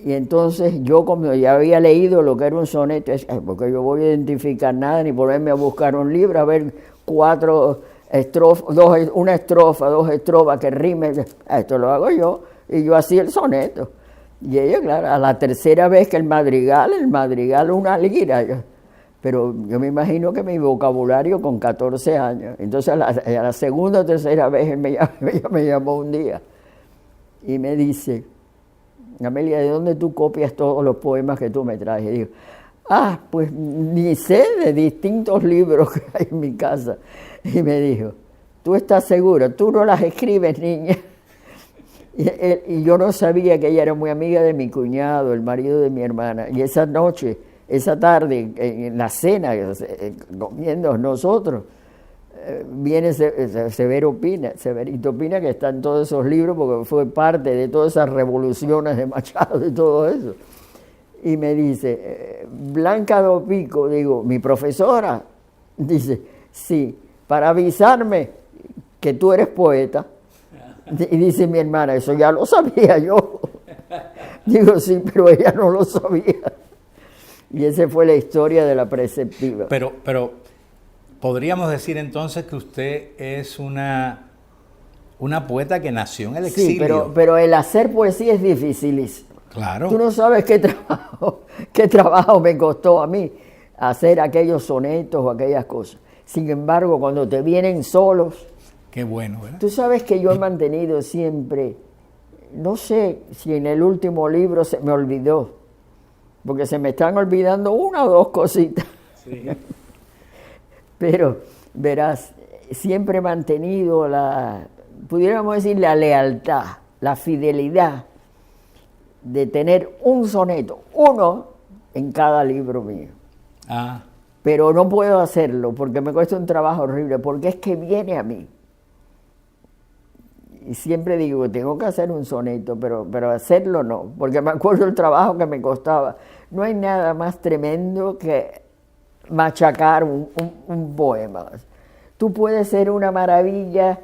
Y entonces yo, como ya había leído lo que era un soneto, porque yo voy a identificar nada ni ponerme a buscar un libro, a ver 4 estrofas, una estrofa, 2 estrofas que rimen, esto lo hago yo, y yo hacía el soneto. Y ella, claro, a la tercera vez que el madrigal una lira. Pero yo me imagino que mi vocabulario con 14 años. Entonces a la segunda o tercera vez ella me llamó un día y me dice, Amelia, ¿de dónde tú copias todos los poemas que tú me traes? Y digo, pues ni sé, de distintos libros que hay en mi casa. Y me dijo, ¿tú estás segura? Tú no las escribes, niña. Y yo no sabía que ella era muy amiga de mi cuñado, el marido de mi hermana. Y esa noche, esa tarde, en la cena, comiendo nosotros, viene Severito Pina, que está en todos esos libros, porque fue parte de todas esas revoluciones de Machado y todo eso. Y me dice, Blanca Dopico, digo, mi profesora, dice, sí, para avisarme que tú eres poeta. Y dice mi hermana, eso ya lo sabía yo. Digo, sí, pero ella no lo sabía. Y esa fue la historia de la preceptiva. Pero podríamos decir entonces que usted es una poeta que nació en el exilio. Sí, pero el hacer poesía es dificilísimo. Claro. Tú no sabes qué trabajo me costó a mí hacer aquellos sonetos o aquellas cosas. Sin embargo, cuando te vienen solos... Qué bueno, ¿verdad? Tú sabes que yo he mantenido siempre, no sé si en el último libro se me olvidó, porque se me están olvidando una o dos cositas. Sí. Pero, verás, siempre he mantenido pudiéramos decir, la lealtad, la fidelidad de tener un soneto, uno en cada libro mío. Pero no puedo hacerlo porque me cuesta un trabajo horrible, porque es que viene a mí. Y siempre digo, tengo que hacer un soneto, pero hacerlo no, porque me acuerdo el trabajo que me costaba. No hay nada más tremendo que machacar un poema. Tú puedes ser una maravilla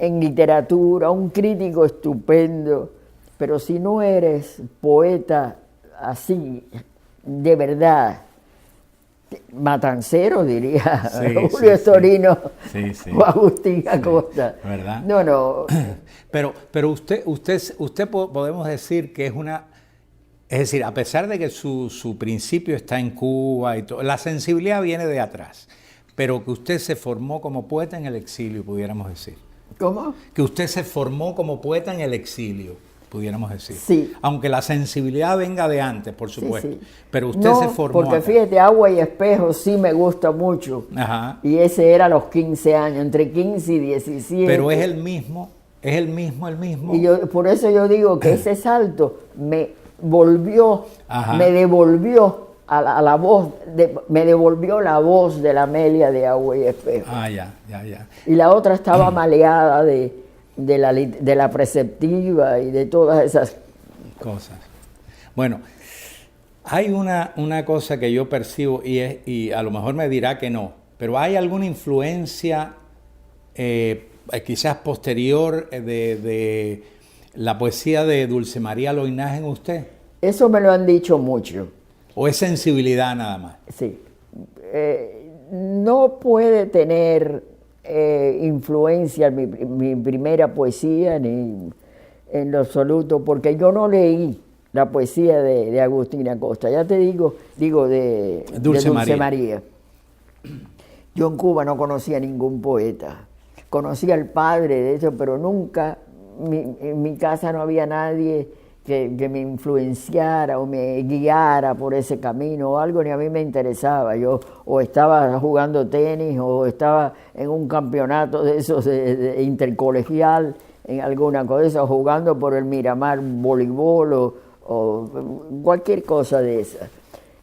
en literatura, un crítico estupendo, pero si no eres poeta así, de verdad, matancero, diría Julio Storino o Agustín Acosta. ¿Verdad? No. Pero usted podemos decir que es decir, a pesar de que su principio está en Cuba y todo, la sensibilidad viene de atrás, pero que usted se formó como poeta en el exilio, pudiéramos decir. ¿Cómo? Que usted se formó como poeta en el exilio, pudiéramos decir. Sí. Aunque la sensibilidad venga de antes, por supuesto. Sí. Pero usted se formó porque acá. Fíjate, Agua y Espejo sí me gusta mucho. Ajá. Y ese era a los 15 años, entre 15 y 17. Pero es el mismo. Y por eso yo digo que ese salto me devolvió a la voz, me devolvió la voz de la Amelia de Agua y Espejo. Ya. Y la otra estaba maleada de la preceptiva y de todas esas cosas. Bueno, hay una cosa que yo percibo y a lo mejor me dirá que no, pero ¿hay alguna influencia quizás posterior de la poesía de Dulce María Loynaz en usted? Eso me lo han dicho mucho. ¿O es sensibilidad nada más? Sí. No puede tener influencia mi primera poesía ni en lo absoluto, porque yo no leí la poesía de Agustín Acosta. Ya te digo de Dulce María. Yo en Cuba no conocía ningún poeta. Conocía al padre de eso, pero nunca, en mi casa no había nadie que me influenciara o me guiara por ese camino o algo, ni a mí me interesaba. Yo o estaba jugando tenis o estaba en un campeonato de esos de intercolegial, en alguna cosa, jugando por el Miramar voleibol o cualquier cosa de esa.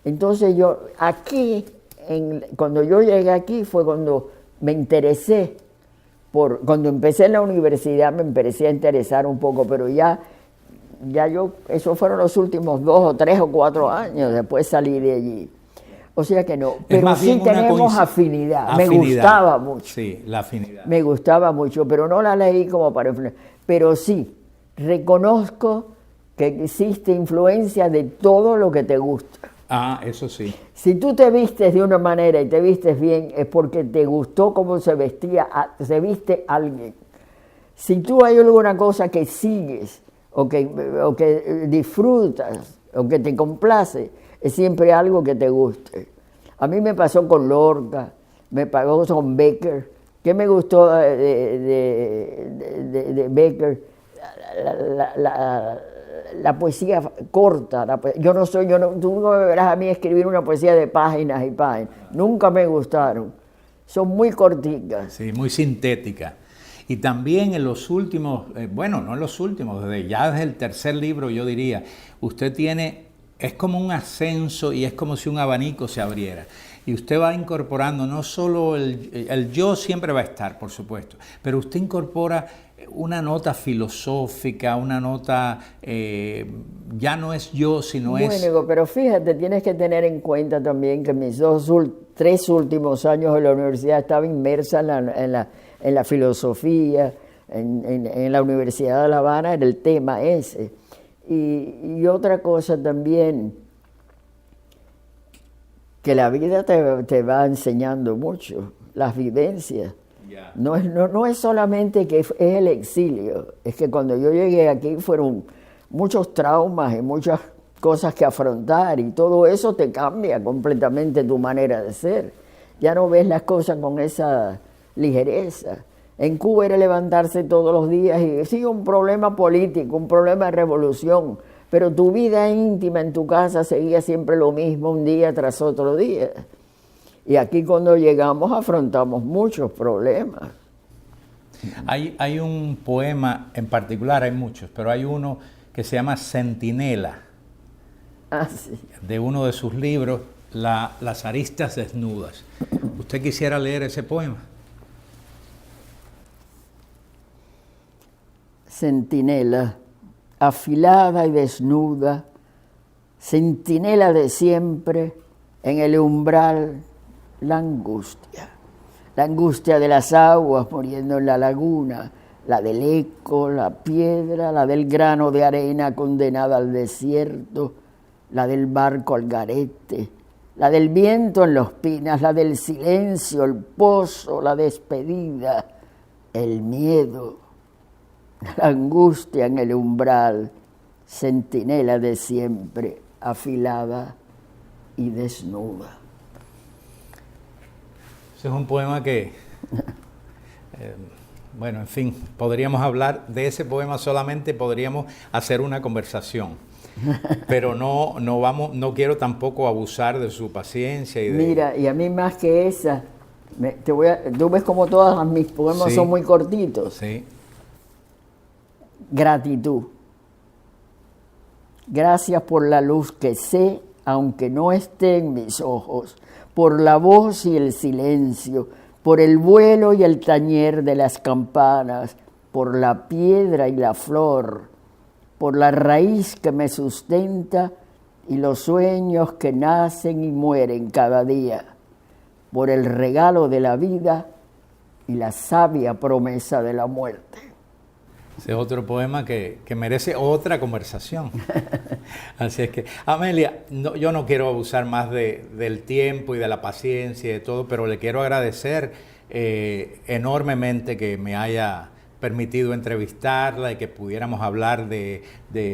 Entonces yo aquí, cuando yo llegué aquí fue cuando me interesé, cuando empecé en la universidad me empecé a interesar un poco, pero ya yo, esos fueron los últimos 2 o 3 o 4 años, después salí de allí. O sea que no, pero sí tenemos afinidad. Me gustaba mucho. Sí, la afinidad. Me gustaba mucho, pero no la leí como para influir. Pero sí, reconozco que existe influencia de todo lo que te gusta. Eso sí. Si tú te vistes de una manera y te vistes bien, es porque te gustó cómo se viste alguien. Si tú hay alguna cosa que sigues o que disfrutas, o que te complace, es siempre algo que te guste. A mí me pasó con Lorca, me pasó con Becker. ¿Qué me gustó de Becker? La poesía corta. Tú no me verás a mí escribir una poesía de páginas y páginas. Nunca me gustaron. Son muy corticas. Sí, muy sintéticas. Y también en los últimos, bueno, no en los últimos, desde el tercer libro yo diría, usted es como un ascenso y es como si un abanico se abriera. Y usted va incorporando no solo el yo siempre va a estar, por supuesto, pero usted incorpora una nota filosófica, una nota, ya no es yo, sino es... Bueno, pero fíjate, tienes que tener en cuenta también que mis 3 últimos años en la universidad estaba inmersa en la filosofía, en la Universidad de La Habana, en el tema ese. Y otra cosa también, que la vida te va enseñando mucho, las vivencias. Yeah. No es solamente que es el exilio, es que cuando yo llegué aquí fueron muchos traumas y muchas cosas que afrontar, y todo eso te cambia completamente tu manera de ser. Ya no ves las cosas con esa ligereza. En Cuba era levantarse todos los días y sí, un problema político, un problema de revolución, pero tu vida íntima en tu casa seguía siempre lo mismo un día tras otro día. Y aquí cuando llegamos afrontamos muchos problemas. Hay un poema en particular, hay muchos, pero hay uno que se llama Centinela, sí. De uno de sus libros, Las aristas desnudas. ¿Usted quisiera leer ese poema? Centinela, afilada y desnuda, centinela de siempre, en el umbral la angustia de las aguas muriendo en la laguna, la del eco, la piedra, la del grano de arena condenada al desierto, la del barco al garete, la del viento en los pinas, la del silencio, el pozo, la despedida, el miedo, la angustia en el umbral, centinela de siempre, afilada y desnuda. Ese es un poema que, bueno, en fin, podríamos hablar de ese poema solamente, podríamos hacer una conversación, pero no quiero tampoco abusar de su paciencia. Mira, y a mí más que esa, tú ves como todos mis poemas son muy cortitos. Sí. Gratitud. Gracias por la luz que sé, aunque no esté en mis ojos, por la voz y el silencio, por el vuelo y el tañer de las campanas, por la piedra y la flor, por la raíz que me sustenta y los sueños que nacen y mueren cada día, por el regalo de la vida y la sabia promesa de la muerte. Ese es otro poema que merece otra conversación. Así es que, Amelia, yo no quiero abusar más del tiempo y de la paciencia y de todo, pero le quiero agradecer enormemente que me haya permitido entrevistarla y que pudiéramos hablar de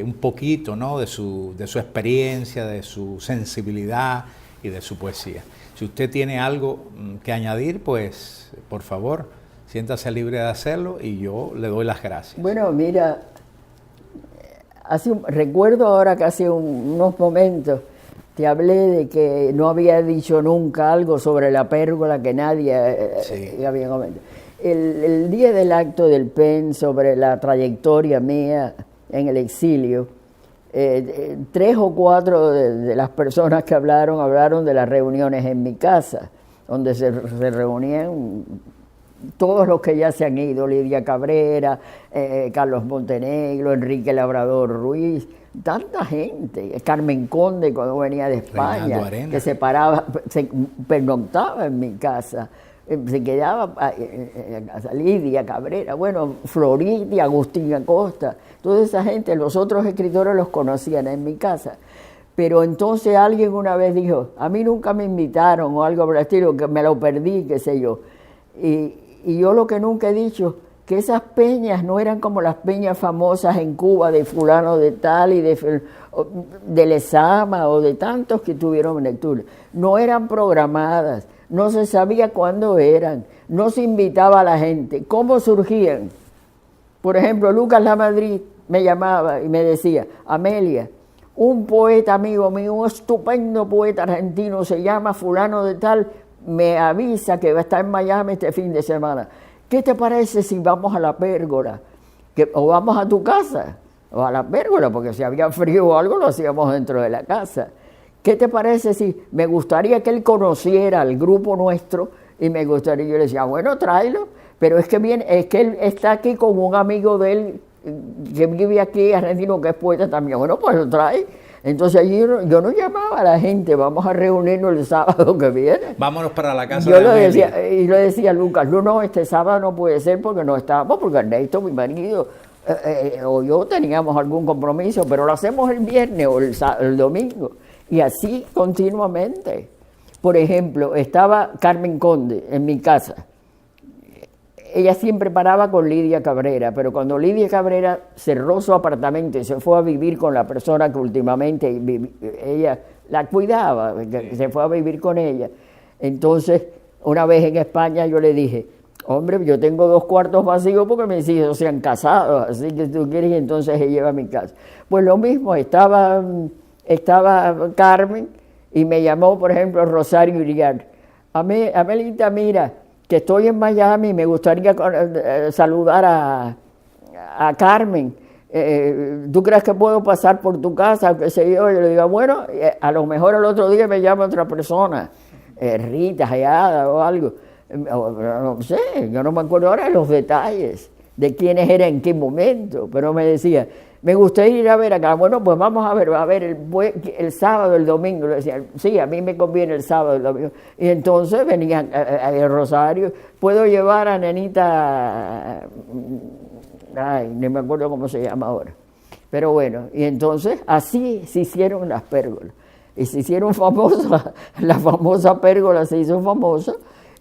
un poquito, ¿no?, de su experiencia, de su sensibilidad y de su poesía. Si usted tiene algo que añadir, pues, por favor, siéntase libre de hacerlo y yo le doy las gracias. Bueno, mira, recuerdo ahora que hace unos momentos te hablé de que no había dicho nunca algo sobre la pérgola que nadie había comentado. El día del acto del PEN sobre la trayectoria mía en el exilio, 3 o 4 de las personas que hablaron de las reuniones en mi casa, donde se reunían todos los que ya se han ido, Lidia Cabrera, Carlos Montenegro, Enrique Labrador Ruiz, tanta gente, Carmen Conde cuando venía de España, que se pernoctaba en mi casa, se quedaba Lidia Cabrera, bueno, Floriti, Agustín Acosta, toda esa gente, los otros escritores los conocían en mi casa. Pero entonces alguien una vez dijo, a mí nunca me invitaron o algo por el estilo, que me lo perdí, qué sé yo. Y yo lo que nunca he dicho que esas peñas no eran como las peñas famosas en Cuba de fulano de tal y de Lezama o de tantos que tuvieron lectura. No eran programadas, no se sabía cuándo eran, no se invitaba a la gente. ¿Cómo surgían? Por ejemplo, Lucas Lamadrid me llamaba y me decía, Amelia, un poeta amigo mío, un estupendo poeta argentino, se llama fulano de tal, me avisa que va a estar en Miami este fin de semana. ¿Qué te parece si vamos a la pérgola? O vamos a tu casa, o a la pérgola, porque si había frío o algo lo hacíamos dentro de la casa. ¿Qué te parece si me gustaría que él conociera al grupo nuestro y me gustaría, yo le decía, bueno, tráelo, pero es que él está aquí con un amigo de él que vive aquí, argentino, que es poeta también. Bueno, pues lo trae. Entonces allí yo no llamaba a la gente, vamos a reunirnos el sábado que viene. Vámonos para la casa yo de Amelia. Y le decía a Lucas, no, este sábado no puede ser porque no estábamos, porque Ernesto, mi marido, o yo teníamos algún compromiso, pero lo hacemos el viernes o el domingo. Y así continuamente. Por ejemplo, estaba Carmen Conde en mi casa. Ella siempre paraba con Lidia Cabrera, pero cuando Lidia Cabrera cerró su apartamento y se fue a vivir con la persona que últimamente ella la cuidaba, que se fue a vivir con ella, entonces una vez en España yo le dije, hombre, yo tengo 2 cuartos vacíos porque mis hijos se han casado, así que tú quieres, y entonces ella iba a mi casa. Pues lo mismo, estaba Carmen y me llamó, por ejemplo, Rosario Iriart. Amelita, mira, que estoy en Miami y me gustaría saludar a Carmen. ¿Tú crees que puedo pasar por tu casa? ¿Qué sé yo? Yo le digo, bueno, a lo mejor el otro día me llama otra persona, Rita, Hayada o algo. No sé, yo no me acuerdo ahora de los detalles, de quiénes eran en qué momento, pero me decía, me gustaría ir a ver acá. Bueno, pues vamos a ver el sábado, el domingo. Le decía, sí, a mí me conviene el sábado, el domingo. Y entonces venían a Rosario. ¿Puedo llevar a nenita? Ay, no me acuerdo cómo se llama ahora. Pero bueno, y entonces así se hicieron las pérgolas. Y se hicieron famosas, la famosa pérgola se hizo famosa.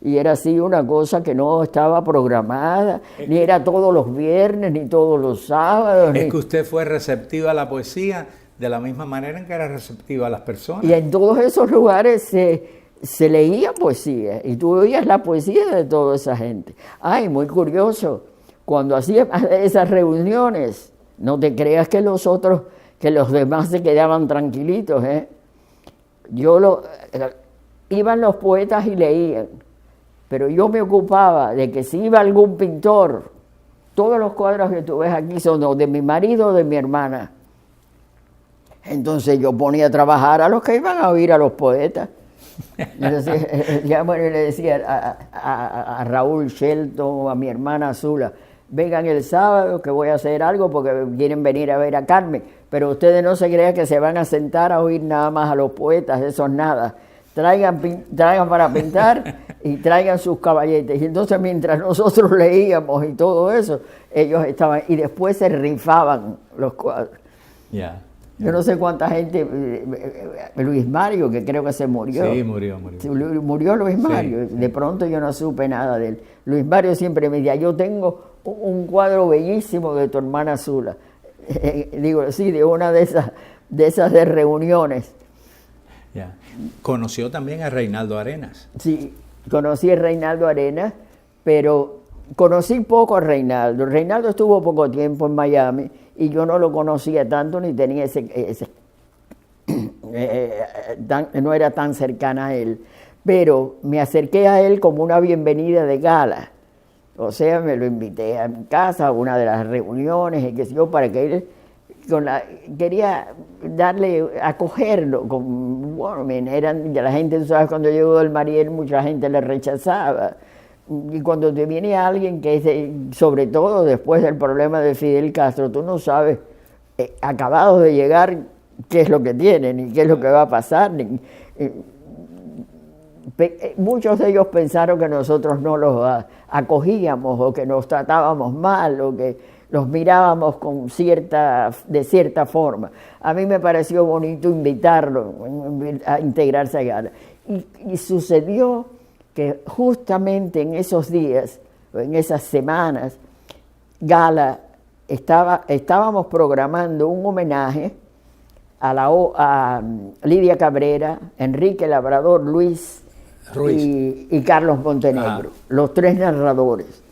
Y era así una cosa que no estaba programada, ni era todos los viernes, ni todos los sábados. Es que usted fue receptiva a la poesía de la misma manera en que era receptiva a las personas. Y en todos esos lugares se leía poesía, y tú oías la poesía de toda esa gente. Ay, muy curioso, cuando hacía esas reuniones, no te creas que los demás se quedaban tranquilitos, ¿eh? Iban los poetas y leían. Pero yo me ocupaba de que si iba algún pintor, todos los cuadros que tú ves aquí son de mi marido o de mi hermana. Entonces yo ponía a trabajar a los que iban a oír a los poetas. Entonces, le decía a Raúl Shelton o a mi hermana Azula, vengan el sábado que voy a hacer algo porque quieren venir a ver a Carmen, pero ustedes no se crean que se van a sentar a oír nada más a los poetas, eso es nada. Traigan para pintar y traigan sus caballetes. Y entonces mientras nosotros leíamos y todo eso, ellos estaban, y después se rifaban los cuadros. Yeah. Yo no sé cuánta gente, Luis Mario, que creo que se murió. Sí, murió. Murió Luis Mario, sí. De pronto yo no supe nada de él. Luis Mario siempre me decía, yo tengo un cuadro bellísimo de tu hermana Azula. Digo, sí, de una de esas reuniones. Yeah. Conoció también a Reinaldo Arenas. Sí, conocí a Reinaldo Arenas, pero conocí poco a Reinaldo. Reinaldo estuvo poco tiempo en Miami y yo no lo conocía tanto ni tenía no era tan cercana a él. Pero me acerqué a él como una bienvenida de gala. O sea, me lo invité a mi casa, a una de las reuniones, y qué sé yo, para que él... quería acogerlo, la gente, tú sabes, cuando llegó del Mariel mucha gente le rechazaba, y cuando te viene alguien que es, sobre todo después del problema de Fidel Castro, tú no sabes, acabados de llegar, qué es lo que tienen y qué es lo que va a pasar. Muchos de ellos pensaron que nosotros no los acogíamos o que nos tratábamos mal o que los mirábamos de cierta forma. A mí me pareció bonito invitarlo a integrarse a Gala. Y sucedió que justamente en esos días, en esas semanas, gala estábamos programando un homenaje a Lidia Cabrera, Enrique Labrador, Luis y Carlos Montenegro, los tres narradores.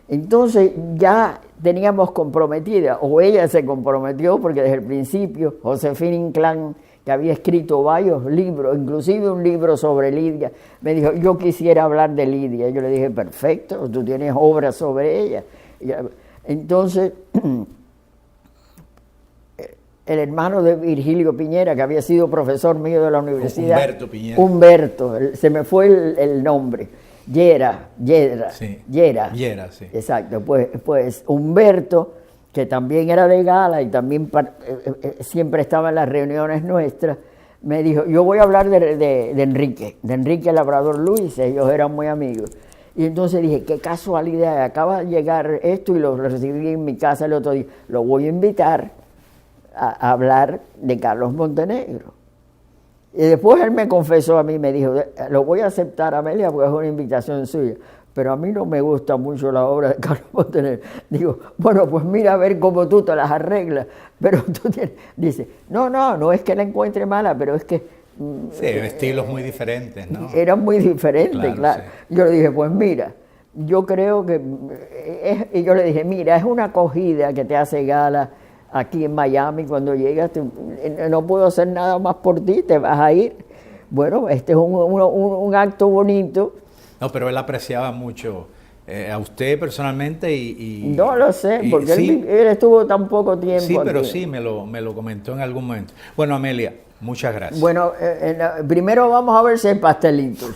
Entonces ya teníamos comprometida, o ella se comprometió, porque desde el principio Josefina Inclán, que había escrito varios libros, inclusive un libro sobre Lidia, me dijo, yo quisiera hablar de Lidia. Yo le dije, perfecto, tú tienes obras sobre ella. Entonces, el hermano de Virgilio Piñera, que había sido profesor mío de la universidad. Humberto Piñera. Humberto, se me fue el nombre. Yera, sí. Sí. Exacto, pues Humberto, que también era de gala y también siempre estaba en las reuniones nuestras, me dijo, yo voy a hablar de Enrique Labrador Luis, ellos eran muy amigos. Y entonces dije, qué casualidad, acaba de llegar esto y lo recibí en mi casa el otro día, lo voy a invitar a hablar de Carlos Montenegro. Y después él me confesó a mí, me dijo, lo voy a aceptar, Amelia, porque es una invitación suya, pero a mí no me gusta mucho la obra de Carlos Montenegro. Digo, bueno, pues mira a ver cómo tú te las arreglas, pero tú tienes... Dice, no es que la encuentre mala, pero es que... Sí, estilos muy diferentes, ¿no? Eran muy diferentes, claro. Sí. Yo le dije, pues mira, yo creo que... y yo le dije, mira, es una acogida que te hace gala aquí en Miami, cuando llegas, no puedo hacer nada más por ti, te vas a ir. Bueno, este es un acto bonito. No, pero él apreciaba mucho a usted personalmente y no lo sé, porque sí, él estuvo tan poco tiempo. Sí, pero aquí. Sí, me lo comentó en algún momento. Bueno, Amelia, muchas gracias. Bueno, primero vamos a ver si hay pastelitos.